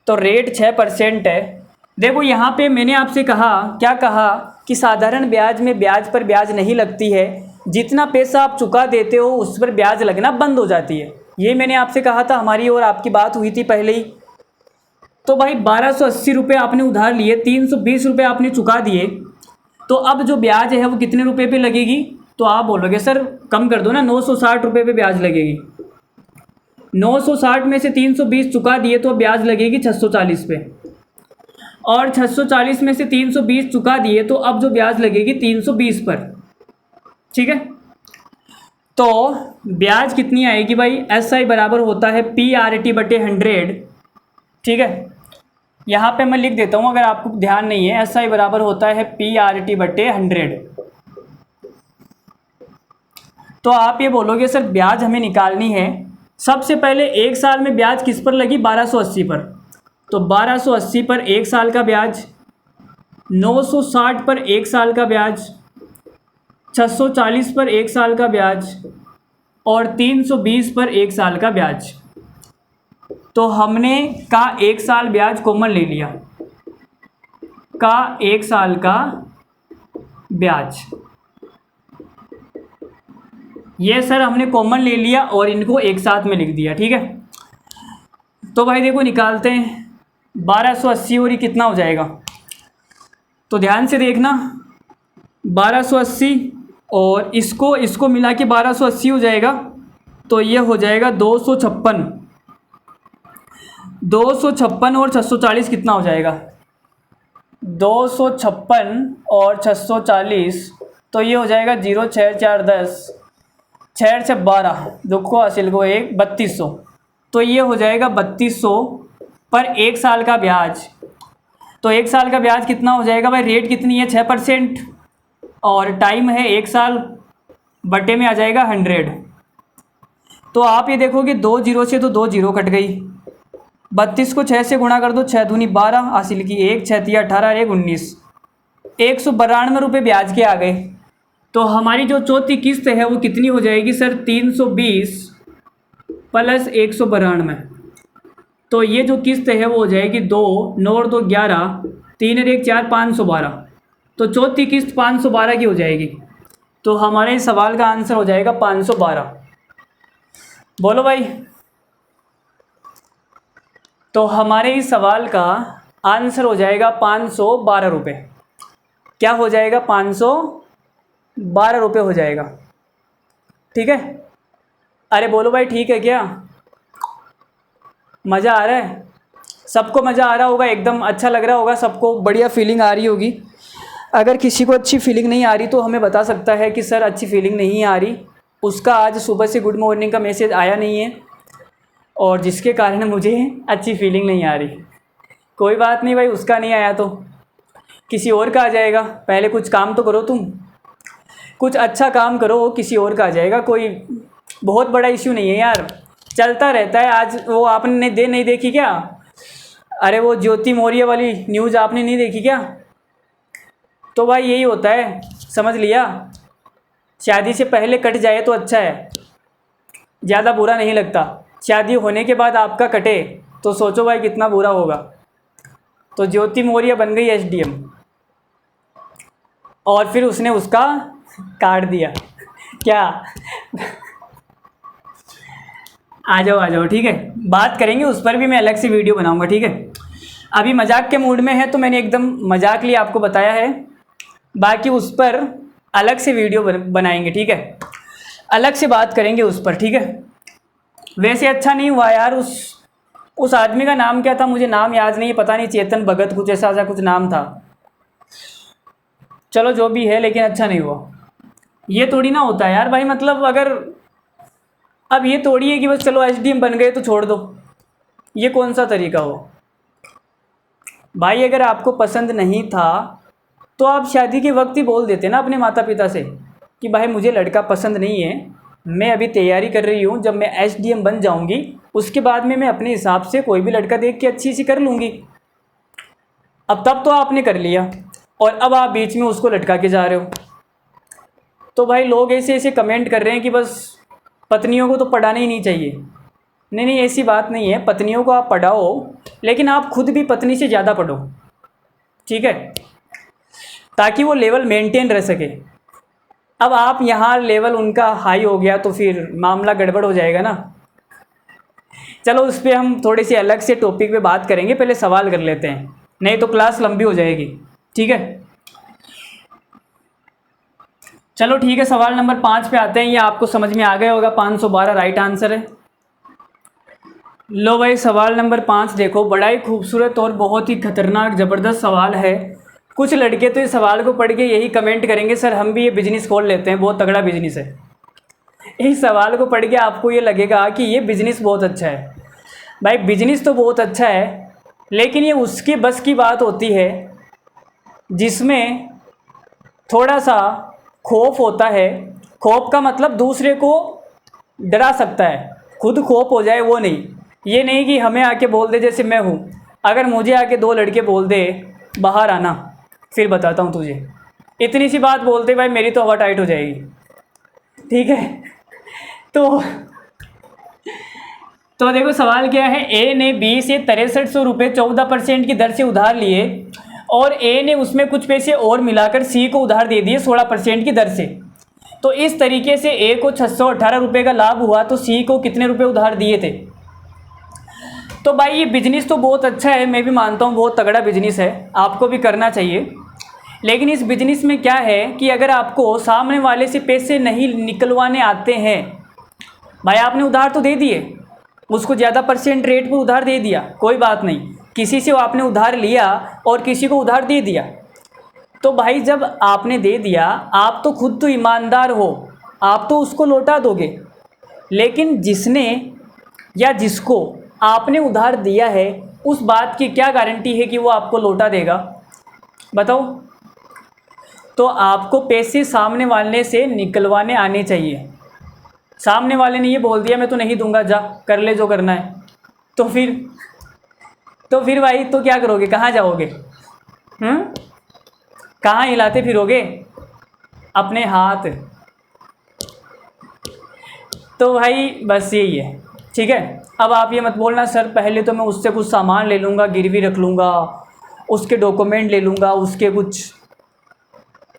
तो रेट 6% है। देखो यहाँ पे मैंने आपसे कहा, क्या कहा कि साधारण ब्याज में ब्याज पर ब्याज नहीं लगती है, जितना पैसा आप चुका देते हो उस पर ब्याज लगना बंद हो जाती है। ये मैंने आपसे कहा था, हमारी और आपकी बात हुई थी पहले ही। तो भाई 1280 रुपये आपने उधार लिए, 320 रुपये आपने चुका दिए, तो अब जो ब्याज है वो कितने रुपये पे लगेगी? तो आप बोलोगे सर कम कर दो ना, 960 रुपये पे ब्याज लगेगी। 960 में से 320 चुका दिए तो ब्याज लगेगी 640 पे, और 640 में से 320 चुका दिए तो अब जो ब्याज लगेगी 320 पर, ठीक है। तो ब्याज कितनी आएगी भाई? SI बराबर होता है PRT/100, ठीक है। यहाँ पे मैं लिख देता हूँ अगर आपको ध्यान नहीं है, SI बराबर होता है PRT/100। तो आप ये बोलोगे सर ब्याज हमें निकालनी है, सबसे पहले 1 साल में ब्याज किस पर लगी? 1280 पर। तो 1280 पर 1 साल का ब्याज, 960 पर 1 साल का ब्याज, 640 पर 1 साल का ब्याज और 320 पर 1 साल का ब्याज। तो हमने का 1 साल ब्याज कॉमन ले लिया, का 1 साल का ब्याज, ये सर हमने कॉमन ले लिया और इनको एक साथ में लिख दिया, ठीक है। तो भाई देखो निकालते हैं, 1280 और ये कितना हो जाएगा? तो ध्यान से देखना, 1280 और इसको मिला के 1280 हो जाएगा, तो ये हो जाएगा 256। 256 और 640 कितना हो जाएगा? 256 और 640, तो ये हो जाएगा 0 6 4 10, 6 6 12, दुखो हासिल को 1 3200। तो ये हो जाएगा 3200 पर 1 साल का ब्याज। तो 1 साल का ब्याज कितना हो जाएगा भाई? रेट कितनी है? 6% और टाइम है 1 साल, बटे में आ जाएगा 100। तो आप ये देखोगे 2 जीरो से तो 2 जीरो कट गई, 32 को 6 से गुणा कर दो, 6 दूनी 12, हासिल की 1, 6 तिया 18, 1 19, 192 रुपये ब्याज के आ गए। तो हमारी जो चौथी किस्त है वो कितनी हो जाएगी सर? 320 प्लस 192। तो ये जो किस्त है वो हो जाएगी 2 9 और 2 11, 3 और 1 4, 512। तो चौथी किस्त 512 की हो जाएगी। तो हमारे इस सवाल का आंसर हो जाएगा 512। बोलो भाई। तो हमारे इस सवाल का आंसर हो जाएगा 512 रुपये। क्या हो जाएगा? 512 रुपये हो जाएगा, ठीक है। अरे बोलो भाई ठीक है क्या? मज़ा आ रहा है? सबको मज़ा आ रहा होगा, एकदम अच्छा लग रहा होगा, सबको बढ़िया फीलिंग आ रही होगी। अगर किसी को अच्छी फीलिंग नहीं आ रही तो हमें बता सकता है कि सर अच्छी फीलिंग नहीं आ रही, उसका आज सुबह से गुड मॉर्निंग का मैसेज आया नहीं है और जिसके कारण मुझे अच्छी फीलिंग नहीं आ रही। कोई बात नहीं भाई, उसका नहीं आया तो किसी और का आ जाएगा। पहले कुछ काम तो करो, तुम कुछ अच्छा काम करो, किसी और का आ जाएगा। कोई बहुत बड़ा इश्यू नहीं है यार, चलता रहता है। आज वो आपने नहीं देखी क्या, अरे वो ज्योति मौर्य वाली न्यूज़ आपने नहीं देखी क्या? तो भाई यही होता है, समझ लिया। शादी से पहले कट जाए तो अच्छा है, ज़्यादा बुरा नहीं लगता। शादी होने के बाद आपका कटे तो सोचो भाई कितना बुरा होगा। तो ज्योति मौर्य बन गई एसडीएम और फिर उसने उसका काट दिया क्या? आ जाओ ठीक है, बात करेंगे उस पर भी, मैं अलग से वीडियो बनाऊंगा ठीक है। अभी मजाक के मूड में है तो मैंने एकदम मजाक लिए आपको बताया है, बाकी उस पर अलग से वीडियो बनाएंगे ठीक है, अलग से बात करेंगे उस पर ठीक है। वैसे अच्छा नहीं हुआ यार, उस आदमी का नाम क्या था मुझे नाम याद नहीं, पता नहीं चेतन भगत कुछ ऐसा कुछ नाम था। चलो जो भी है, लेकिन अच्छा नहीं हुआ। ये थोड़ी ना होता है यार भाई, मतलब अगर अब ये थोड़ी है कि बस चलो एसडीएम बन गए तो छोड़ दो, ये कौन सा तरीका हो भाई? अगर आपको पसंद नहीं था तो आप शादी के वक्त ही बोल देते ना अपने माता पिता से कि भाई मुझे लड़का पसंद नहीं है, मैं अभी तैयारी कर रही हूँ, जब मैं एसडीएम बन जाऊँगी उसके बाद में मैं अपने हिसाब से कोई भी लड़का देख के अच्छी सी कर लूँगी। अब तब तो आपने कर लिया और अब आप बीच में उसको लटका के जा रहे हो। तो भाई लोग ऐसे ऐसे कमेंट कर रहे हैं कि बस पत्नियों को तो पढ़ाना ही नहीं चाहिए। नहीं नहीं, ऐसी बात नहीं है, पत्नियों को आप पढ़ाओ, लेकिन आप खुद भी पत्नी से ज़्यादा पढ़ो ठीक है, ताकि वो लेवल मेंटेन रह सके। अब आप यहाँ लेवल उनका हाई हो गया तो फिर मामला गड़बड़ हो जाएगा ना। चलो उस पर हम थोड़ी सी अलग से टॉपिक पे बात करेंगे, पहले सवाल कर लेते हैं, नहीं तो क्लास लंबी हो जाएगी ठीक है। चलो ठीक है, सवाल नंबर 5 पे आते हैं। ये आपको समझ में आ गया होगा, 512 राइट आंसर है। लो भाई सवाल नंबर 5 देखो, बड़ा ही खूबसूरत और बहुत ही खतरनाक ज़बरदस्त सवाल है। कुछ लड़के तो इस सवाल को पढ़ के यही कमेंट करेंगे सर हम भी ये बिजनेस खोल लेते हैं, बहुत तगड़ा बिजनेस है। इस सवाल को पढ़ के आपको ये लगेगा कि ये बिजनेस बहुत अच्छा है। भाई बिजनेस तो बहुत अच्छा है, लेकिन ये उसके बस की बात होती है जिसमें थोड़ा सा खौफ होता है। खौफ का मतलब दूसरे को डरा सकता है, खुद खौफ हो जाए वो नहीं। ये नहीं कि हमें आके बोल दे, जैसे मैं हूँ, अगर मुझे आके 2 लड़के बोल दे बाहर आना फिर बताता हूँ तुझे, इतनी सी बात बोलते भाई मेरी तो हवा टाइट हो जाएगी ठीक है। तो देखो सवाल क्या है, ए ने बी से 6300 रुपये 14% की दर से उधार लिए और ए ने उसमें कुछ पैसे और मिलाकर सी को उधार दे दिए 16% की दर से। तो इस तरीके से ए को 618 रुपये का लाभ हुआ, तो सी को कितने रुपए उधार दिए थे? तो भाई ये बिजनेस तो बहुत अच्छा है, मैं भी मानता हूँ बहुत तगड़ा बिजनेस है, आपको भी करना चाहिए। लेकिन इस बिजनेस में क्या है कि अगर आपको सामने वाले से पैसे नहीं निकलवाने आते हैं, भाई आपने उधार तो दे दिए, उसको ज़्यादा परसेंट रेट पर उधार दे दिया, कोई बात नहीं, किसी से आपने उधार लिया और किसी को उधार दे दिया, तो भाई जब आपने दे दिया आप तो खुद तो ईमानदार हो, आप तो उसको लौटा दोगे। लेकिन जिसने या जिसको आपने उधार दिया है उस बात की क्या गारंटी है कि वो आपको लौटा देगा? बताओ। तो आपको पैसे सामने वाले से निकलवाने आने चाहिए। सामने वाले ने ये बोल दिया मैं तो नहीं दूंगा, जा कर ले जो करना है, तो फिर भाई तो क्या करोगे, कहाँ जाओगे? कहाँ हिलाते फिरोगे अपने हाथ? तो भाई बस यही है ठीक है। अब आप ये मत बोलना सर पहले तो मैं उससे कुछ सामान ले लूँगा, गिरवी रख लूँगा, उसके डॉक्यूमेंट ले लूँगा, उसके कुछ।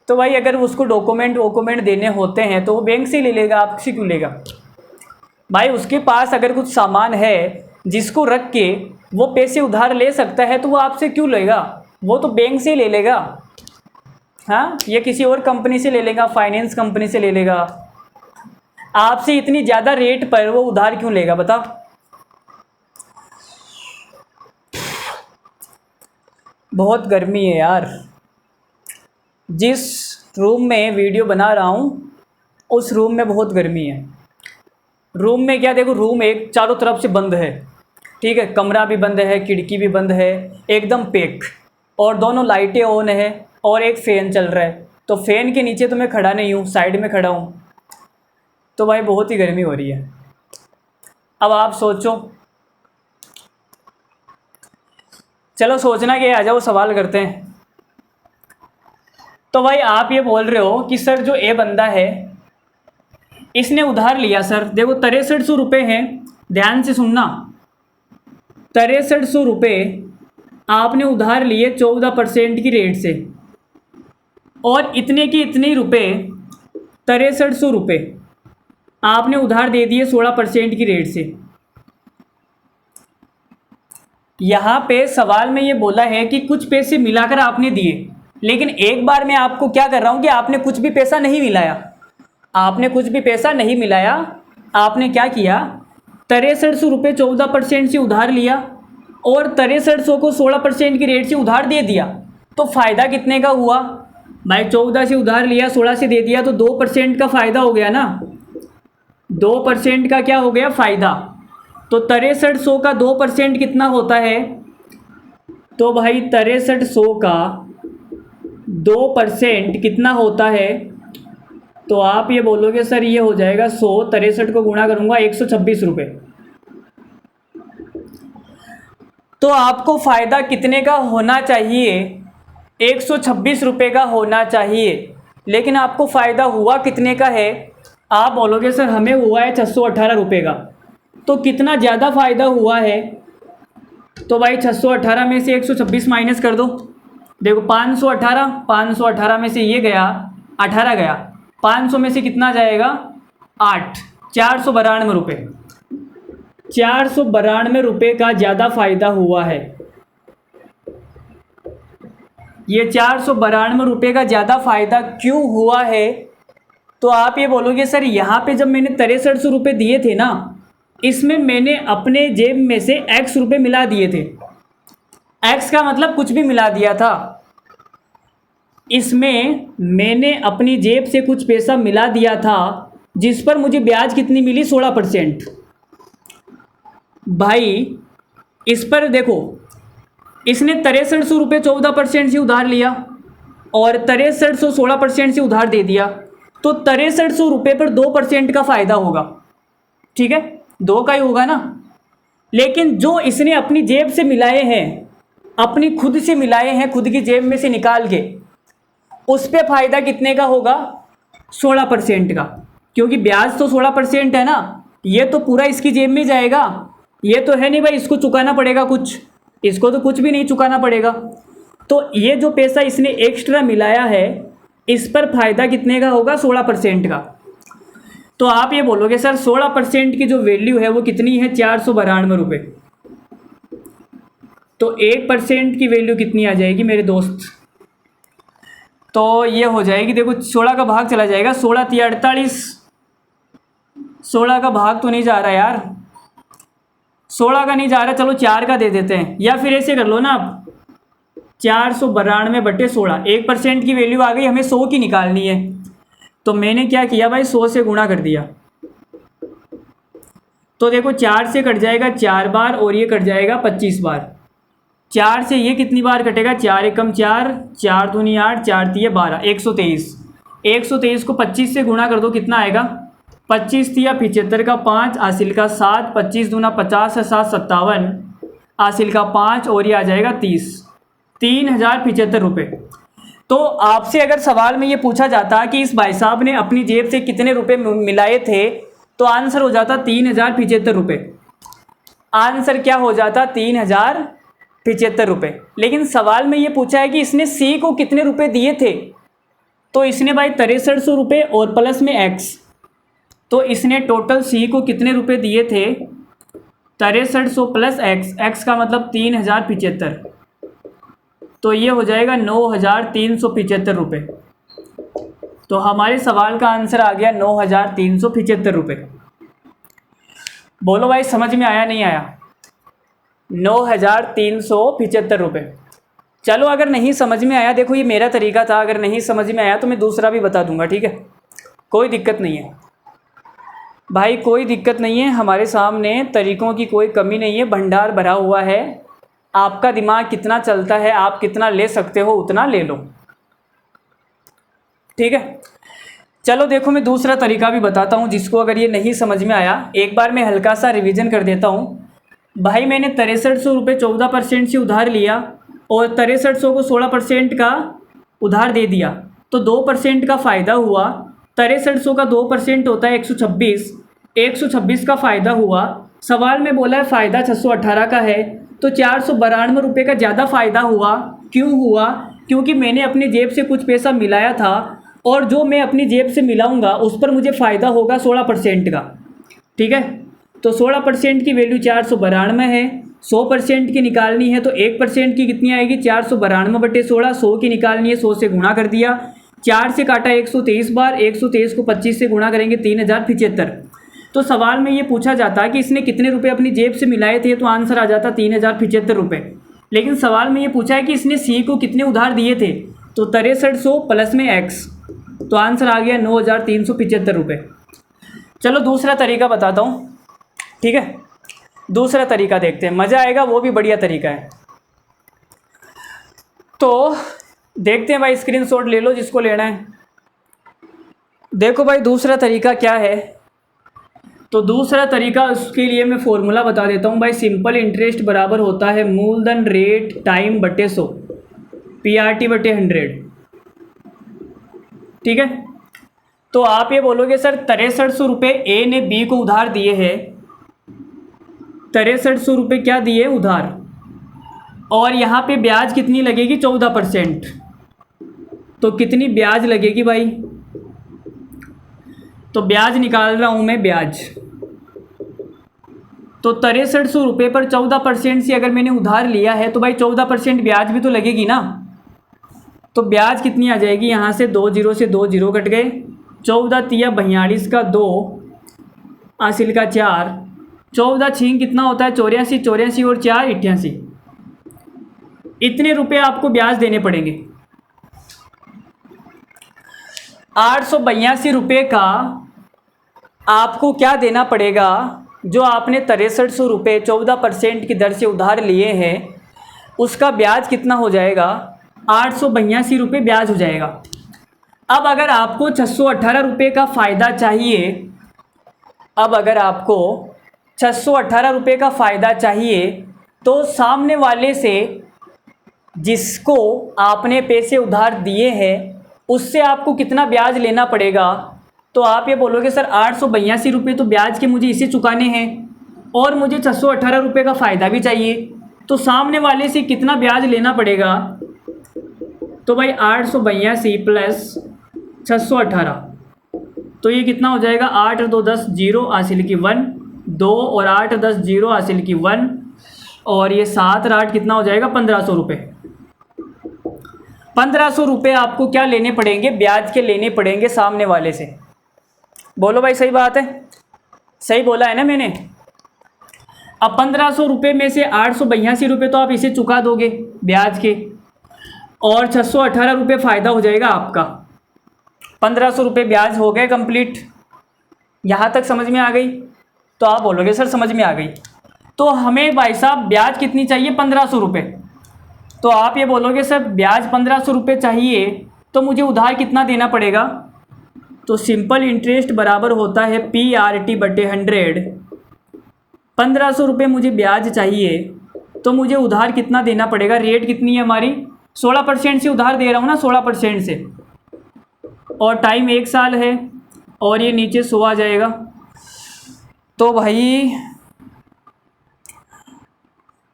तो भाई अगर उसको डॉक्यूमेंट देने होते हैं तो वो बैंक से ले लेगा, आपसे क्यों लेगा? भाई उसके पास अगर कुछ सामान है जिसको रख के वो पैसे उधार ले सकता है तो वो आपसे क्यों लेगा? वो तो बैंक से ले लेगा, हाँ, या किसी और कंपनी से ले लेगा, फाइनेंस कंपनी से ले लेगा। आपसे इतनी ज़्यादा रेट पर वो उधार क्यों लेगा बताओ? बहुत गर्मी है यार, जिस रूम में वीडियो बना रहा हूँ उस रूम में बहुत गर्मी है। रूम में क्या, देखो रूम एक चारों तरफ से बंद है ठीक है, कमरा भी बंद है, खिड़की भी बंद है, एकदम पैक, और दोनों लाइटें ऑन है और एक फ़ैन चल रहा है। तो फ़ैन के नीचे तो मैं खड़ा नहीं हूँ, साइड में खड़ा हूँ, तो भाई बहुत ही गर्मी हो रही है। अब आप सोचो चलो सोचना कि आ जाओ सवाल करते हैं। तो भाई आप ये बोल रहे हो कि सर जो ए बंदा है इसने उधार लिया सर, देखो 6300 रुपये हैं, ध्यान से सुनना, 6300 रुपये आपने उधार लिए 14% की रेट से, और इतने की इतने रुपये 6300 रुपये आपने उधार दे दिए 16% की रेट से। यहाँ पे सवाल में ये बोला है कि कुछ पैसे मिलाकर आपने दिए, लेकिन एक बार मैं आपको क्या कर रहा हूँ कि आपने कुछ भी पैसा नहीं मिलाया, आपने कुछ भी पैसा नहीं मिलाया, आपने क्या किया 6300 रुपये 14% से उधार लिया और 6300 को 16% की रेट से उधार दे दिया। तो फ़ायदा कितने का हुआ भाई, 14 से उधार लिया 16 से दे दिया, तो 2% का फ़ायदा हो गया ना, 2% का क्या हो गया फ़ायदा। तो 6300 का 2% कितना होता है, तो भाई 6300 का 2% कितना होता है, तो आप ये बोलोगे सर ये हो जाएगा 100, 63 को गुणा करूंगा 126 रुपये। तो आपको फ़ायदा कितने का होना चाहिए, 126 रुपये का होना चाहिए, लेकिन आपको फ़ायदा हुआ कितने का है, आप बोलोगे सर हमें हुआ है 618 रुपये का। तो कितना ज़्यादा फ़ायदा हुआ है, तो भाई 618 में से 126 माइनस कर दो, देखो 518 में से ये गया 18 गया, 500 में से कितना जाएगा 8, 492 रुपये, 492 रुपये का ज़्यादा फ़ायदा हुआ है। ये 492 रुपये का ज़्यादा फ़ायदा क्यों हुआ है, तो आप ये बोलोगे सर यहाँ पे जब मैंने 6300 रुपये दिए थे ना, इसमें मैंने अपने जेब में से x रुपये मिला दिए थे, x का मतलब कुछ भी मिला दिया था, इसमें मैंने अपनी जेब से कुछ पैसा मिला दिया था, जिस पर मुझे ब्याज कितनी मिली 16%। भाई इस पर देखो, इसने 6300 रुपये 14% से उधार लिया और 6300 16% से उधार दे दिया, तो 6300 रुपये पर 2% का फ़ायदा होगा, ठीक है, 2 का ही होगा ना। लेकिन जो इसने अपनी जेब से मिलाए हैं, अपनी खुद से मिलाए हैं, खुद की जेब में से निकाल के, उस पे फ़ायदा कितने का होगा 16% का, क्योंकि ब्याज तो 16% है ना, ये तो पूरा इसकी जेब में जाएगा, ये तो है नहीं भाई इसको चुकाना पड़ेगा कुछ, इसको तो कुछ भी नहीं चुकाना पड़ेगा। तो ये जो पैसा इसने एक्स्ट्रा मिलाया है, इस पर फ़ायदा कितने का होगा 16% का। तो आप ये बोलोगे सर 16% की जो वैल्यू है वो कितनी है 492 रुपये, तो 1% की वैल्यू कितनी आ जाएगी मेरे दोस्त, तो ये हो जाएगी, देखो 16 का भाग चला जाएगा, 16 × 48, 16 का भाग तो नहीं जा रहा यार, 16 का नहीं जा रहा, चलो 4 का दे देते हैं, या फिर ऐसे कर लो ना आप 492/16, 1% की वैल्यू आ गई, हमें 100 की निकालनी है, तो मैंने क्या किया भाई 100 से गुणा कर दिया, तो देखो 4 से कट जाएगा 4 बार और ये कट जाएगा 25 बार, 4 से ये कितनी बार कटेगा, 4 एकम 4, 4 दूनी 8, 4 तिये 12, 123, 123 को 25 से गुणा कर दो, कितना आएगा 25 तिया 75 का 5, हासिल का 7, 25 दूना 50 है 7 57, हासिल का 5 और ये आ जाएगा 30, 3075 रुपये। तो आपसे अगर सवाल में ये पूछा जाता कि इस भाई साहब ने अपनी जेब से कितने रुपए मिलाए थे, तो आंसर हो जाता 3075 रुपये, आंसर क्या हो जाता 3075 रुपये। लेकिन सवाल में ये पूछा है कि इसने सी को कितने रुपए दिए थे, तो इसने भाई 6300 रुपये और प्लस में एक्स, तो इसने टोटल सी को कितने रुपए दिए थे 6300 प्लस एक्स, एक्स का मतलब 3075, तो ये हो जाएगा 9375 रुपये। तो हमारे सवाल का आंसर आ गया 9375 रुपये। बोलो भाई समझ में आया नहीं आया, 9375 रुपये। चलो अगर नहीं समझ में आया, देखो ये मेरा तरीका था, अगर नहीं समझ में आया तो मैं दूसरा भी बता दूंगा, ठीक है, कोई दिक्कत नहीं है भाई, कोई दिक्कत नहीं है, हमारे सामने तरीक़ों की कोई कमी नहीं है, भंडार भरा हुआ है, आपका दिमाग कितना चलता है, आप कितना ले सकते हो उतना ले लो, ठीक है। चलो देखो मैं दूसरा तरीका भी बताता हूँ, जिसको अगर ये नहीं समझ में आया, एक बार मैं हल्का सा रिवीजन कर देता हूँ। भाई मैंने 6300 रुपये 14% से उधार लिया और 6300 को 16% का उधार दे दिया, तो 2% का फ़ायदा हुआ। 6300 का 2% होता है 126, 126 का फ़ायदा हुआ। सवाल में बोला है फ़ायदा 618 का है, तो 492 रुपये का ज़्यादा फ़ायदा हुआ। क्यों हुआ? क्योंकि मैंने अपनी जेब से कुछ पैसा मिलाया था और जो मैं अपनी जेब से मिलाऊंगा उस पर मुझे फ़ायदा होगा 16% का। ठीक है, तो 16% की वैल्यू 492 है। 100% की निकालनी है तो 1% की कितनी आएगी? 492/16। 100 की निकालनी है, 100 से गुणा कर दिया। 4 से काटा 123 बार, 123 को 25 से गुणा करेंगे 3075। तो सवाल में ये पूछा जाता है कि इसने कितने रुपए अपनी जेब से मिलाए थे, तो आंसर आ जाता 3075 रुपये। लेकिन सवाल में ये पूछा है कि इसने सी को कितने उधार दिए थे, तो 6300 प्लस में एक्स, तो आंसर आ गया 9375 रुपये। चलो दूसरा तरीका बताता हूँ। ठीक है, दूसरा तरीका देखते हैं, मज़ा आएगा, वो भी बढ़िया तरीका है। तो देखते हैं भाई, स्क्रीनशॉट ले लो जिसको लेना है। देखो भाई दूसरा तरीका क्या है, तो दूसरा तरीका, उसके लिए मैं फॉर्मूला बता देता हूँ भाई। सिंपल इंटरेस्ट बराबर होता है मूलधन रेट टाइम बटे 100, PRT/100। ठीक है, तो आप ये बोलोगे सर 6300 रुपये ए ने बी को उधार दिए हैं, 6300 रुपये क्या दिए उधार, और यहाँ पे ब्याज कितनी लगेगी? 14%। तो कितनी ब्याज लगेगी भाई? तो ब्याज निकाल रहा हूँ मैं, ब्याज। तो 6300 रुपये पर 14% से अगर मैंने उधार लिया है तो भाई 14% ब्याज भी तो लगेगी ना। तो ब्याज कितनी आ जाएगी? यहाँ से 2 जीरो से 2 जीरो कट गए, 14 तिया 42 का 2, हासिल का 4, 14 छींग कितना होता है? 84, 84 और 4 88। इतने रुपए आपको ब्याज देने पड़ेंगे। 882 रुपये का आपको क्या देना पड़ेगा? जो आपने 6300 रुपये 14% की दर से उधार लिए हैं, उसका ब्याज कितना हो जाएगा? 882 रुपये ब्याज हो जाएगा। अब अगर आपको 618 रुपये का फ़ायदा चाहिए, अब अगर आपको 618 रुपये का फ़ायदा चाहिए, तो सामने वाले से जिसको आपने पैसे उधार दिए हैं उससे आपको कितना ब्याज लेना पड़ेगा? तो आप ये बोलोगे सर 882 रुपये तो ब्याज के मुझे इसे चुकाने हैं और मुझे 618 रुपये का फ़ायदा भी चाहिए, तो सामने वाले से कितना ब्याज लेना पड़ेगा? तो भाई 882 प्लस 618, तो ये कितना हो जाएगा? 8 और 2 10, 0 हासिल की 1, 2 और 8 10, 0 हासिल की 1, और ये 7 और 8 कितना हो जाएगा? 1500 रुपये। 1500 रुपये आपको क्या लेने पड़ेंगे? ब्याज के लेने पड़ेंगे सामने वाले से। बोलो भाई सही बात है, सही बोला है ना मैंने? अब 1500 रुपये में से 882 रुपये तो आप इसे चुका दोगे ब्याज के, और 618 रुपये फ़ायदा हो जाएगा आपका। 1500 रुपये ब्याज हो गए कंप्लीट। यहाँ तक समझ में आ गई? तो आप बोलोगे सर समझ में आ गई। तो हमें भाई साहब ब्याज कितनी चाहिए? 1500 रुपये। तो आप ये बोलोगे सर ब्याज 1500 रुपये चाहिए तो मुझे उधार कितना देना पड़ेगा? तो सिंपल इंटरेस्ट बराबर होता है PRT/100। 1500 रुपये मुझे ब्याज चाहिए तो मुझे उधार कितना देना पड़ेगा? रेट कितनी है हमारी? 16% से उधार दे रहा हूँ ना, 16% से, और टाइम 1 साल है, और ये नीचे 100 आ जाएगा। तो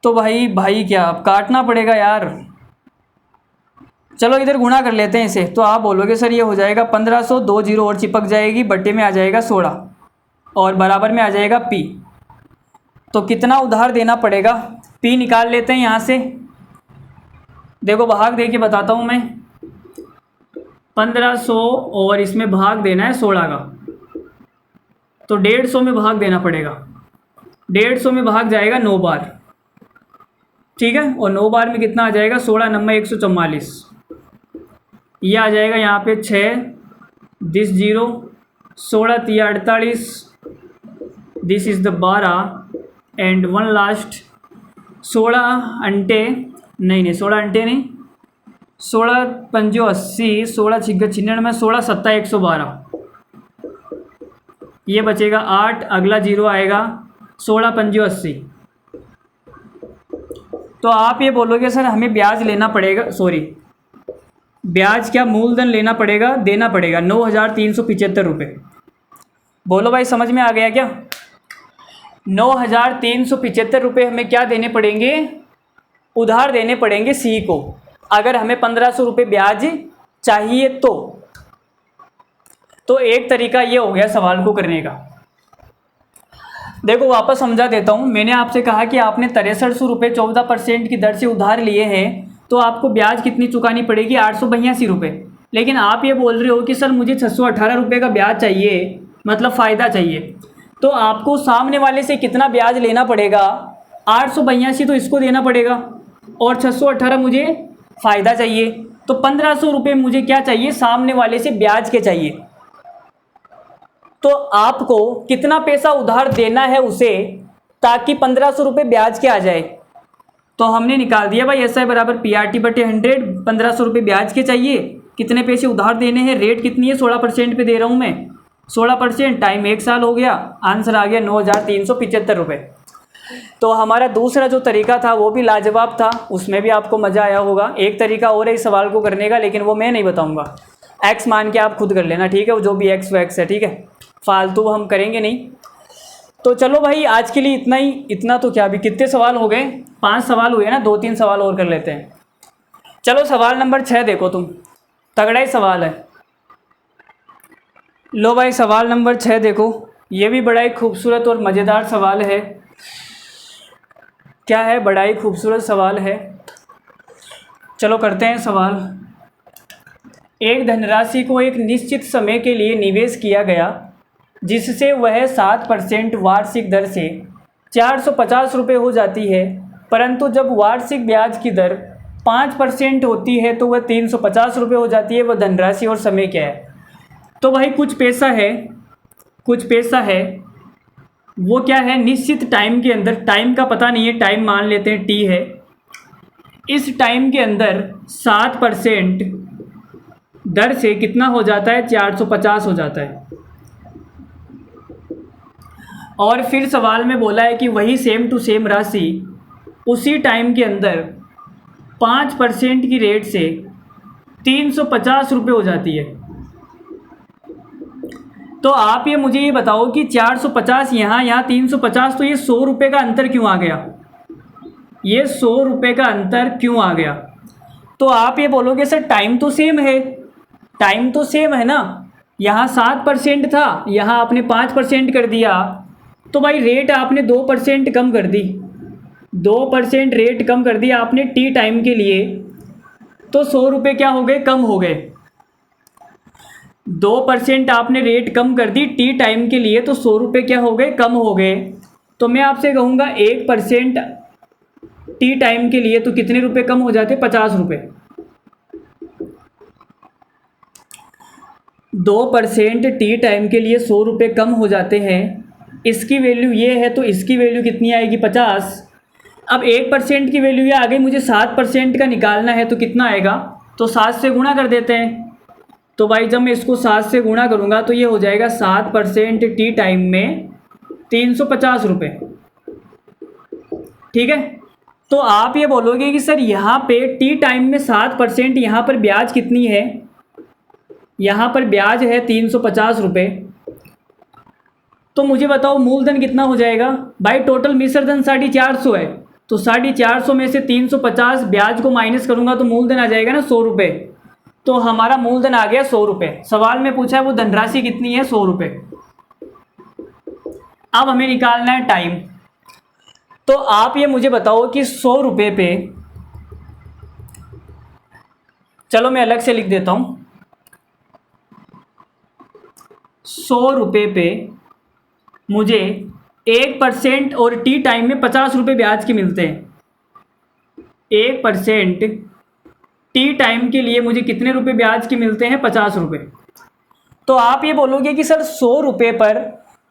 भाई क्या अब काटना पड़ेगा यार। चलो इधर गुणा कर लेते हैं इसे। तो आप बोलोगे सर ये हो जाएगा 1500, 2 जीरो और चिपक जाएगी, बट्टे में आ जाएगा 16 और बराबर में आ जाएगा P। तो कितना उधार देना पड़ेगा? P निकाल लेते हैं यहाँ से। देखो भाग दे के बताता हूँ मैं। 1500 और इसमें भाग देना है 16 का, तो 150 में भाग देना पड़ेगा। 150 में भाग जाएगा 9 बार। ठीक है, और 9 बार में कितना आ जाएगा? 16 9 144। ये आ जाएगा यहाँ पे 6, दिस 0, 16 तिया 48, this is the 12 and 1 last. 16 अंटे नहीं 16 अंटे नहीं, 16 पंजो 80, 16 छिक्के 99, 16 सत्ता 112। ये बचेगा 8, अगला 0 आएगा, 16 पंजो 80, तो आप ये बोलोगे सर हमें ब्याज लेना पड़ेगा, सॉरी ब्याज क्या, मूलधन लेना पड़ेगा, देना पड़ेगा 9,375 रुपये। बोलो भाई समझ में आ गया क्या? 9,375 रुपये हमें क्या देने पड़ेंगे, उधार देने पड़ेंगे सी को, अगर हमें 1,500 रुपये ब्याज चाहिए तो एक तरीका ये हो गया सवाल को करने का। देखो वापस समझा देता हूँ। मैंने आपसे कहा कि आपने 6300 रुपये 14% की दर से उधार लिए हैं, तो आपको ब्याज कितनी चुकानी पड़ेगी, 882 रुपये। लेकिन आप ये बोल रहे हो कि सर मुझे 618 रुपये का ब्याज चाहिए, मतलब फ़ायदा चाहिए, तो आपको सामने वाले से कितना ब्याज लेना पड़ेगा, 882 तो इसको देना पड़ेगा और 618 मुझे फ़ायदा चाहिए, तो 1,500 रुपये मुझे क्या चाहिए, सामने वाले से ब्याज के चाहिए। तो आपको कितना पैसा उधार देना है उसे ताकि 1,500 रुपये ब्याज के आ जाए। तो हमने निकाल दिया भाई SI बराबर PRT/100, 1,500 रुपये ब्याज के चाहिए, कितने पैसे उधार देने हैं, रेट कितनी है 16% पे दे रहा हूँ मैं, 16%, टाइम 1 साल हो गया, आंसर आ गया 9,375 रुपये। तो हमारा दूसरा जो तरीका था वो भी लाजवाब था, उसमें भी आपको मज़ा आया होगा। एक तरीका और है इस सवाल को करने का, लेकिन वो मैं नहीं बताऊँगा, एक्स मान के आप खुद कर लेना, ठीक है, वो जो भी एक्स वो एक्स है, ठीक है, फालतू हम करेंगे नहीं। तो चलो भाई आज के लिए इतना ही, इतना तो क्या, अभी कितने सवाल हो गए, 5 सवाल हुए ना, 2-3 सवाल और कर लेते हैं। चलो सवाल नंबर 6 देखो तुम, तगड़ा ही सवाल है। लो भाई सवाल नंबर 6 देखो, ये भी बड़ा ही खूबसूरत और मज़ेदार सवाल है। क्या है, बड़ा ही खूबसूरत सवाल है। चलो करते हैं सवाल। एक धनराशि को एक निश्चित समय के लिए निवेश किया गया जिससे वह 7% वार्षिक दर से 450 रुपये हो जाती है, परंतु जब वार्षिक ब्याज की दर 5% होती है तो वह 350 रुपये हो जाती है। वह धनराशि और समय क्या है? तो भाई कुछ पैसा है, वो क्या है, निश्चित टाइम के अंदर, टाइम का पता नहीं है, टाइम मान लेते हैं T है, इस टाइम के अंदर 7% दर से कितना हो जाता है, 450 हो जाता है। और फिर सवाल में बोला है कि वही सेम टू सेम राशि उसी टाइम के अंदर 5% की रेट से 350 रुपये हो जाती है। तो आप ये मुझे ये बताओ कि 450 यहाँ 350, तो ये 100 रुपये का अंतर क्यों आ गया, ये 100 रुपये का अंतर क्यों आ गया? तो आप ये बोलोगे सर टाइम तो सेम है, टाइम तो सेम है ना, यहाँ 7% था, यहाँ आपने 5% कर दिया, तो भाई रेट आपने 2% कम कर दी, 2% रेट कम कर दिया आपने T टाइम के लिए, तो 100 रुपये क्या हो गए, कम हो गए। 2% आपने रेट कम कर दी T टाइम के लिए, तो 100 रुपये क्या हो गए, कम हो गए। तो मैं आपसे कहूँगा 1% T टाइम के लिए तो कितने रुपए कम हो जाते, 50 रुपये। 2% T टाइम के लिए 100 रुपये कम हो जाते हैं, इसकी वैल्यू ये है, तो इसकी वैल्यू कितनी आएगी, 50। अब 1% की वैल्यू ये आ गई, मुझे 7% का निकालना है, तो कितना आएगा, तो 7 से गुणा कर देते हैं। तो भाई जब मैं इसको 7 से गुणा करूँगा तो ये हो जाएगा 7% T टाइम में 350 रुपये, ठीक है। तो आप ये बोलोगे कि सर यहाँ पे T टाइम में 7%, यहाँ पर ब्याज कितनी है, यहाँ पर ब्याज है 350 रुपये, तो मुझे बताओ मूलधन कितना हो जाएगा। भाई टोटल मिश्रधन 450 है, तो 450 में से 350 ब्याज को माइनस करूँगा तो मूलधन आ जाएगा ना 100 रुपये। तो हमारा मूलधन आ गया 100 रुपये। सवाल में पूछा है वो धनराशि कितनी है, 100 रुपये। अब हमें निकालना है टाइम। तो आप ये मुझे बताओ कि 100 रुपये पे, चलो मैं अलग से लिख देता हूँ, 100 रुपये पे मुझे 1% और T टाइम में 50 रुपये ब्याज के मिलते हैं। 1% T टाइम के लिए मुझे कितने रुपए ब्याज के मिलते हैं, 50 रुपये। तो आप ये बोलोगे कि सर 100 रुपये पर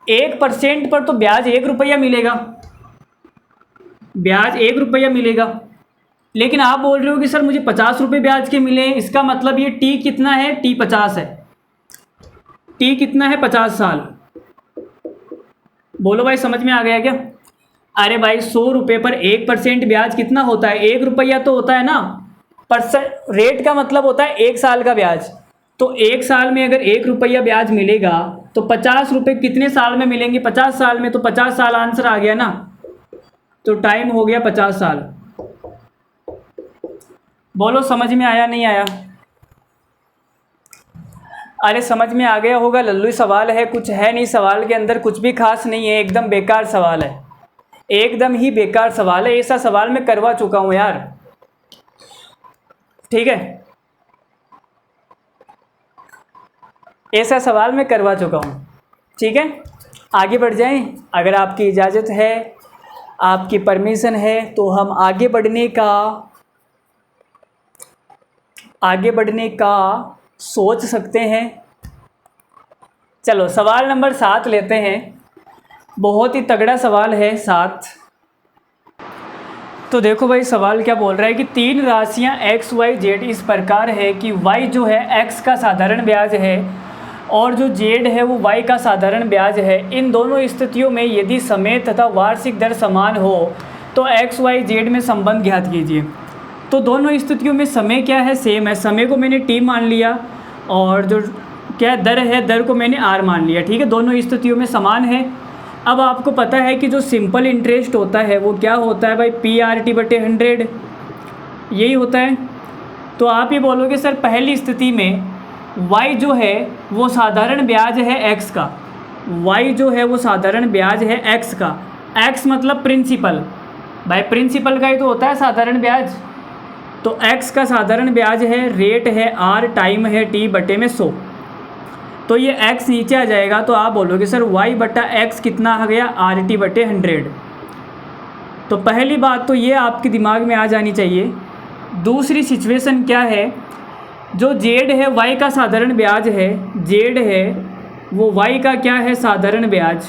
1% पर तो ब्याज 1 रुपया मिलेगा, ब्याज 1 रुपया मिलेगा, लेकिन आप बोल रहे हो कि सर मुझे 50 रुपये ब्याज के मिले, इसका मतलब ये T कितना है, T 50 है। T कितना है, 50 साल। बोलो भाई समझ में आ गया क्या? अरे भाई 100 रुपये पर 1% ब्याज कितना होता है? 1 रुपया तो होता है ना। परसेंट रेट का मतलब होता है 1 साल का ब्याज। तो 1 साल में अगर 1 रुपया ब्याज मिलेगा तो 50 रुपये कितने साल में मिलेंगे? 50 साल में। तो 50 साल आंसर आ गया ना। तो टाइम हो गया 50 साल। बोलो समझ में आया नहीं आया? अरे समझ में आ गया होगा। लल्लू सवाल है, कुछ है नहीं सवाल के अंदर, कुछ भी खास नहीं है, एकदम बेकार सवाल है, एकदम ही बेकार सवाल है। ऐसा सवाल मैं करवा चुका हूँ यार। ठीक है, ऐसा सवाल मैं करवा चुका हूँ। ठीक है, आगे बढ़ जाएं। अगर आपकी इजाज़त है, आपकी परमिशन है, तो हम आगे बढ़ने का सोच सकते हैं। चलो सवाल नंबर 7 लेते हैं। बहुत ही तगड़ा सवाल है 7। तो देखो भाई सवाल क्या बोल रहा है कि 3 राशियां x, y, z इस प्रकार है कि y जो है x का साधारण ब्याज है और जो z है वो y का साधारण ब्याज है। इन दोनों स्थितियों में यदि समय तथा वार्षिक दर समान हो तो x, y, z में संबंध ज्ञात कीजिए। तो दोनों स्थितियों में समय क्या है? सेम है। समय को मैंने t मान लिया और जो क्या दर है, दर को मैंने r मान लिया। ठीक है, दोनों स्थितियों में समान है। अब आपको पता है कि जो सिंपल इंटरेस्ट होता है वो क्या होता है भाई? PRT/100 यही होता है। तो आप ये बोलोगे सर पहली स्थिति में y जो है वो साधारण ब्याज है x का, y जो है वो साधारण ब्याज है x का। x मतलब प्रिंसिपल, भाई प्रिंसिपल का ही तो होता है साधारण ब्याज। तो x का साधारण ब्याज है, रेट है r, टाइम है t/100। तो ये x नीचे आ जाएगा। तो आप बोलोगे सर y/x कितना आ गया? RT/100। तो पहली बात तो ये आपके दिमाग में आ जानी चाहिए। दूसरी सिचुएशन क्या है? जो z है y का साधारण ब्याज है, z है वो y का क्या है? साधारण ब्याज।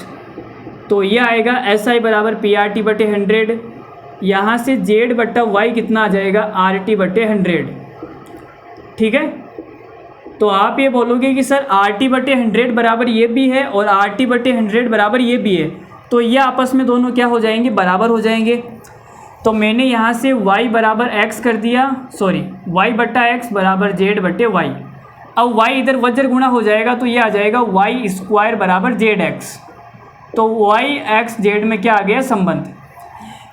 तो ये आएगा SI = PRT/100। यहाँ से z/y कितना आ जाएगा? RT/100। ठीक है, तो आप ये बोलोगे कि सर RT/100 बराबर ये भी है और RT/100 बराबर ये भी है। तो ये आपस में दोनों क्या हो जाएंगे? बराबर हो जाएंगे। तो मैंने यहाँ से y बराबर x कर दिया, सॉरी y/x बराबर z/y। अब y इधर वज्र गुणा हो जाएगा तो ये आ जाएगा y² बराबर zx। तो y x z में क्या आ गया? संबंध।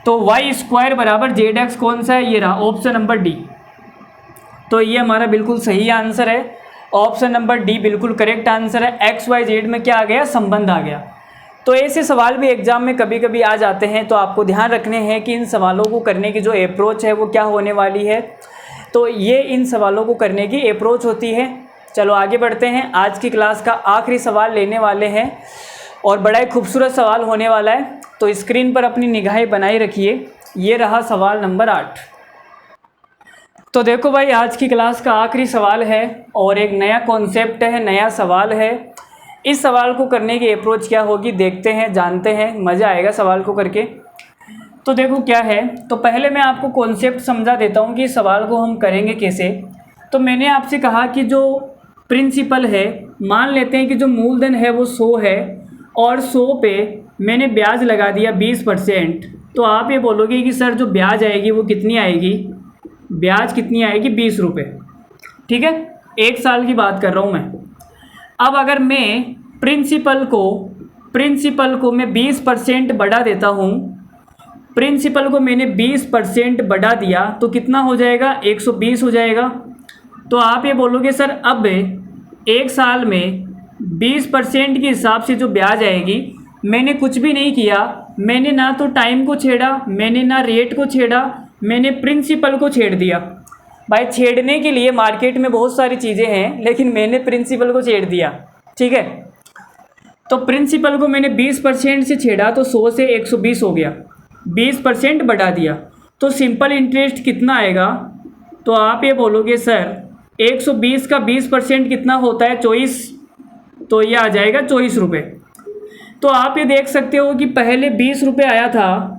तो y² बराबर zx कौन सा है? ये रहा ऑप्शन नंबर डी। तो ये हमारा बिल्कुल सही आंसर है। ऑप्शन नंबर डी बिल्कुल करेक्ट आंसर है। एक्स वाई जेड में क्या आ गया? संबंध आ गया। तो ऐसे सवाल भी एग्जाम में कभी कभी आ जाते हैं, तो आपको ध्यान रखने हैं कि इन सवालों को करने की जो अप्रोच है वो क्या होने वाली है। तो ये इन सवालों को करने की अप्रोच होती है। चलो आगे बढ़ते हैं। आज की क्लास का आखिरी सवाल लेने वाले हैं और बड़ा ही खूबसूरत सवाल होने वाला है। तो स्क्रीन पर अपनी निगाहें बनाए रखिए। ये रहा सवाल नंबर 8। तो देखो भाई, आज की क्लास का आखिरी सवाल है और एक नया कॉन्सेप्ट है, नया सवाल है। इस सवाल को करने की अप्रोच क्या होगी देखते हैं, जानते हैं, मज़ा आएगा सवाल को करके। तो देखो क्या है, तो पहले मैं आपको कॉन्सेप्ट समझा देता हूँ कि इस सवाल को हम करेंगे कैसे। तो मैंने आपसे कहा कि जो प्रिंसिपल है, मान लेते हैं कि जो मूलधन है वो 100 है और 100 पे मैंने ब्याज लगा दिया 20%। तो आप ये बोलोगे कि सर जो ब्याज आएगी वो कितनी आएगी? ब्याज कितनी आएगी? 20 रुपये। ठीक है, 1 साल की बात कर रहा हूँ मैं। अब अगर मैं प्रिंसिपल को मैं 20% बढ़ा देता हूँ, प्रिंसिपल को मैंने 20% बढ़ा दिया तो कितना हो जाएगा? 120 हो जाएगा। तो आप ये बोलोगे सर अब 1 साल में 20% के हिसाब से जो ब्याज आएगी, मैंने कुछ भी नहीं किया। मैंने ना तो टाइम को छेड़ा, मैंने ना रेट को छेड़ा, मैंने प्रिंसिपल को छेड़ दिया। भाई छेड़ने के लिए मार्केट में बहुत सारी चीज़ें हैं, लेकिन मैंने प्रिंसिपल को छेड़ दिया। ठीक है, तो प्रिंसिपल को मैंने 20% से छेड़ा तो 100 से 120 हो गया। 20% बढ़ा दिया तो सिंपल इंटरेस्ट कितना आएगा? तो आप ये बोलोगे सर 120 का 20% कितना होता है? 24। तो ये आ जाएगा 24 रुपये। तो आप ये देख सकते हो कि पहले 20 रुपये आया था,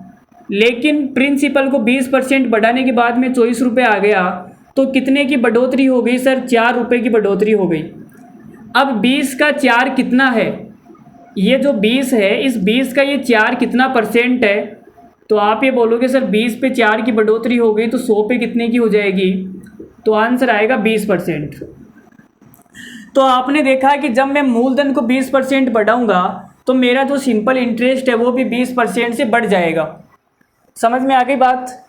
लेकिन प्रिंसिपल को 20% बढ़ाने के बाद में 24 रुपये आ गया। तो कितने की बढ़ोतरी हो गई सर? 4 रुपये की बढ़ोतरी हो गई। अब 20 का 4 कितना है? ये जो 20 है, इस 20 का ये 4 कितना परसेंट है? तो आप ये बोलोगे सर 20 पे 4 की बढ़ोतरी हो गई तो 100 पे कितने की हो जाएगी, तो आंसर आएगा 20%। तो आपने देखा कि जब मैं मूलधन को 20% बढ़ाऊंगा तो मेरा जो सिंपल इंटरेस्ट है वो भी 20% से बढ़ जाएगा। समझ में आ गई बात।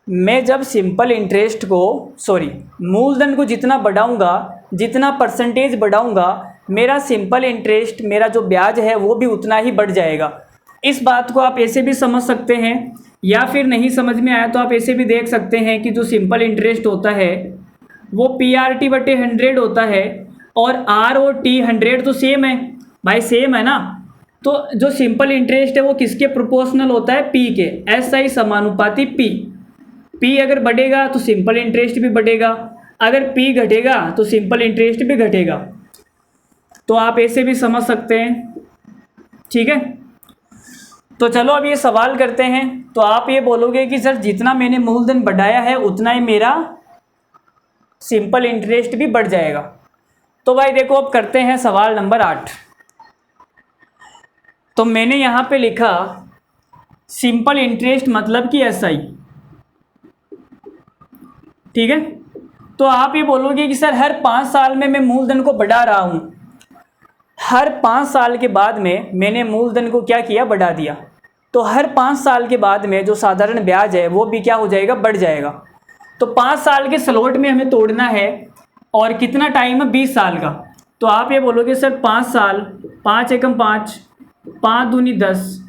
मैं जब सिंपल इंटरेस्ट को मूलधन को जितना बढ़ाऊंगा, जितना परसेंटेज बढ़ाऊंगा, मेरा सिंपल इंटरेस्ट, मेरा जो ब्याज है वो भी उतना ही बढ़ जाएगा। इस बात को आप ऐसे भी समझ सकते हैं, या फिर नहीं समझ में आया तो आप ऐसे भी देख सकते हैं कि जो सिंपल इंटरेस्ट होता है वो PRT/100 होता है, और R और T 100 तो सेम है भाई, सेम है ना। तो जो सिंपल इंटरेस्ट है वो किसके प्रोपोर्शनल होता है, P के, SI समानुपाती P। P अगर बढ़ेगा तो सिंपल इंटरेस्ट भी बढ़ेगा, अगर P घटेगा तो सिंपल इंटरेस्ट भी घटेगा। तो आप ऐसे भी समझ सकते हैं, ठीक है। तो चलो अब ये सवाल करते हैं। तो आप ये बोलोगे कि सर जितना मैंने मूलधन बढ़ाया है उतना ही मेरा सिंपल इंटरेस्ट भी बढ़ जाएगा। तो भाई देखो अब करते हैं सवाल नंबर 8। तो मैंने यहाँ पे लिखा सिंपल इंटरेस्ट मतलब कि SI, ठीक है। तो आप ये बोलोगे कि सर हर 5 साल में मैं मूलधन को बढ़ा रहा हूँ, हर 5 साल के बाद में मैंने मूलधन को क्या किया, बढ़ा दिया। तो हर 5 साल के बाद में जो साधारण ब्याज है वो भी क्या हो जाएगा, बढ़ जाएगा। तो 5 साल के स्लॉट में हमें तोड़ना है, और कितना टाइम है, 20 साल का। तो आप ये बोलोगे सर 5 साल, 5 एकम 5, 5 दूनी 10,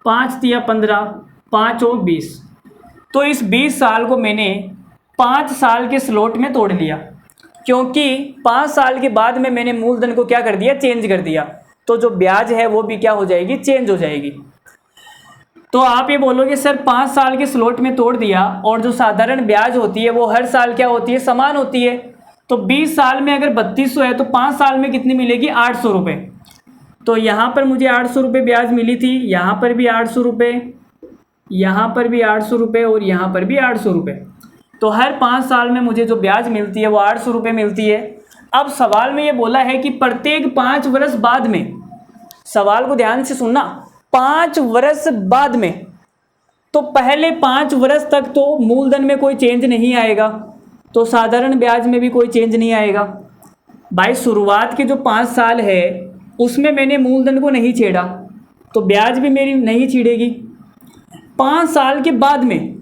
5 तिया 15, 5 और 20। तो इस 20 साल को मैंने 5 साल के स्लॉट में तोड़ लिया, क्योंकि 5 साल के बाद में मैंने मूलधन को क्या कर दिया, चेंज कर दिया। तो जो ब्याज है वो भी क्या हो जाएगी, चेंज हो जाएगी। तो आप ये बोलोगे सर 5 साल के स्लॉट में तोड़ दिया, और जो साधारण ब्याज होती है वो हर साल क्या होती है, समान होती है। तो 20 साल में अगर 3200 है तो 5 साल में कितनी मिलेगी, 800 रुपये। तो यहाँ पर मुझे 800 रुपये ब्याज मिली थी, यहाँ पर भी 800 रुपये, यहाँ पर भी 800 रुपये, और यहाँ पर भी 800 रुपये। तो हर 5 साल में मुझे जो ब्याज मिलती है वो 800 रुपये मिलती है। अब सवाल में ये बोला है कि प्रत्येक 5 वर्ष बाद में, सवाल को ध्यान से सुनना, 5 वर्ष बाद में, तो पहले 5 वर्ष तक तो मूलधन में कोई चेंज नहीं आएगा, तो साधारण ब्याज में भी कोई चेंज नहीं आएगा। भाई शुरुआत के जो 5 साल है उसमें मैंने मूलधन को नहीं छेड़ा, तो ब्याज भी मेरी नहीं छिड़ेगी। 5 साल के बाद में,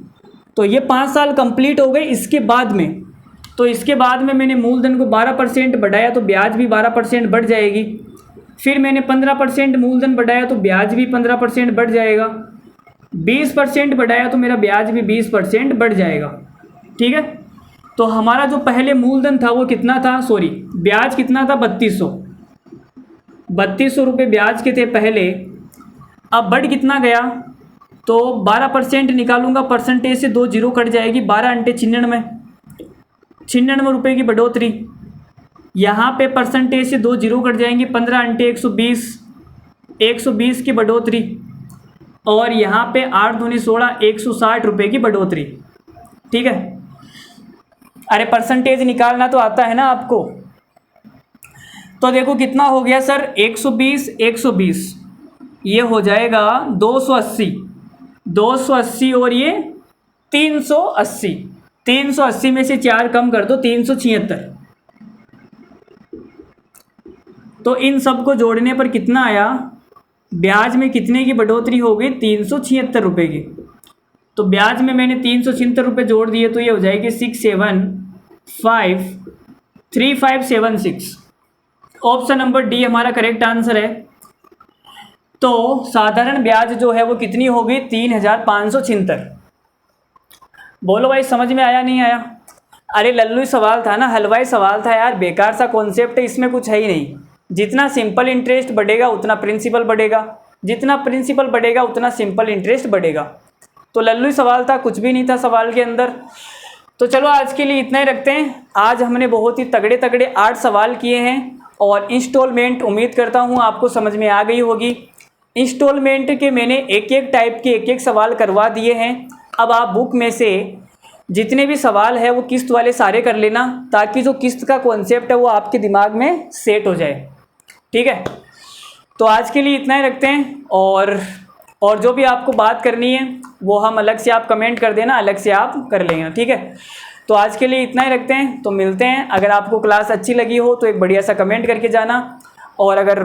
तो ये 5 साल कंप्लीट हो गए, इसके बाद में, तो इसके बाद में मैंने मूलधन को 12% बढ़ाया तो ब्याज भी 12% बढ़ जाएगी। फिर मैंने 15% मूलधन बढ़ाया तो ब्याज भी 15% बढ़ जाएगा। 20% बढ़ाया तो मेरा ब्याज भी 20% बढ़ जाएगा, ठीक है। तो हमारा जो पहले मूलधन था वो कितना था, ब्याज कितना था, 3200 रुपये ब्याज के थे पहले। अब बढ़ कितना गया, तो 12% निकालूंगा, परसेंटेज से 2 जीरो कट जाएगी, 12 अंटे 99, 99 रुपये की बढ़ोतरी। यहाँ पे परसेंटेज से 2 जीरो कट जाएंगे, 15 अंटे 120, 120 की बढ़ोतरी, और यहाँ पे 8 दूनी 16, 160 रुपये की बढ़ोतरी, ठीक है। अरे परसेंटेज निकालना तो आता है ना आपको। तो देखो कितना हो गया सर, 120, 120, ये हो जाएगा 280, 280, और ये 380, 380 में से 4 कम कर दो, 376। तो इन सब को जोड़ने पर कितना आया, ब्याज में कितने की बढ़ोतरी हो गई, 376 रुपये की। तो ब्याज में मैंने 376 रुपये जोड़ दिए, तो ये हो जाएगी 6753576। ऑप्शन नंबर डी हमारा करेक्ट आंसर है। तो साधारण ब्याज जो है वो कितनी होगी, 3576। बोलो भाई समझ में आया नहीं आया। अरे लल्लू सवाल था ना, हलवाई सवाल था यार, बेकार सा कॉन्सेप्ट है, इसमें कुछ है ही नहीं। जितना सिंपल इंटरेस्ट बढ़ेगा उतना प्रिंसिपल बढ़ेगा, जितना प्रिंसिपल बढ़ेगा उतना सिंपल इंटरेस्ट बढ़ेगा। तो लल्लू सवाल था, कुछ भी नहीं था सवाल के अंदर। तो चलो आज के लिए इतना ही रखते हैं। आज हमने बहुत ही तगड़े तगड़े 8 सवाल किए हैं, और इंस्टॉलमेंट उम्मीद करता हूँ आपको समझ में आ गई होगी। इंस्टॉलमेंट के मैंने एक एक टाइप के एक एक सवाल करवा दिए हैं। अब आप बुक में से जितने भी सवाल है वो किस्त वाले सारे कर लेना, ताकि जो किस्त का कॉन्सेप्ट है वो आपके दिमाग में सेट हो जाए, ठीक है। तो आज के लिए इतना ही रखते हैं, और जो भी आपको बात करनी है वो हम अलग से आप कमेंट कर देना, अलग से आप कर लेंगे, ठीक है। तो आज के लिए इतना ही रखते हैं, तो मिलते हैं। अगर आपको क्लास अच्छी लगी हो तो एक बढ़िया सा कमेंट करके जाना, और अगर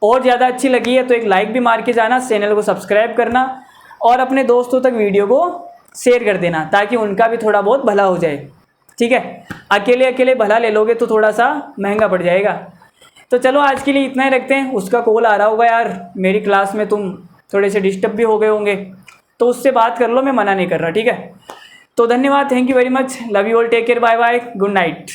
और ज़्यादा अच्छी लगी है तो एक लाइक भी मार के जाना, चैनल को सब्सक्राइब करना और अपने दोस्तों तक वीडियो को शेयर कर देना ताकि उनका भी थोड़ा बहुत भला हो जाए, ठीक है। अकेले अकेले भला ले लोगे तो थोड़ा सा महंगा पड़ जाएगा। तो चलो आज के लिए इतना ही रखते हैं। उसका कॉल आ रहा होगा यार, मेरी क्लास में तुम थोड़े से डिस्टर्ब भी हो गए होंगे, तो उससे बात कर लो, मैं मना नहीं कर रहा, ठीक है। तो धन्यवाद, thank you very much, love you all, take care, bye bye, good night.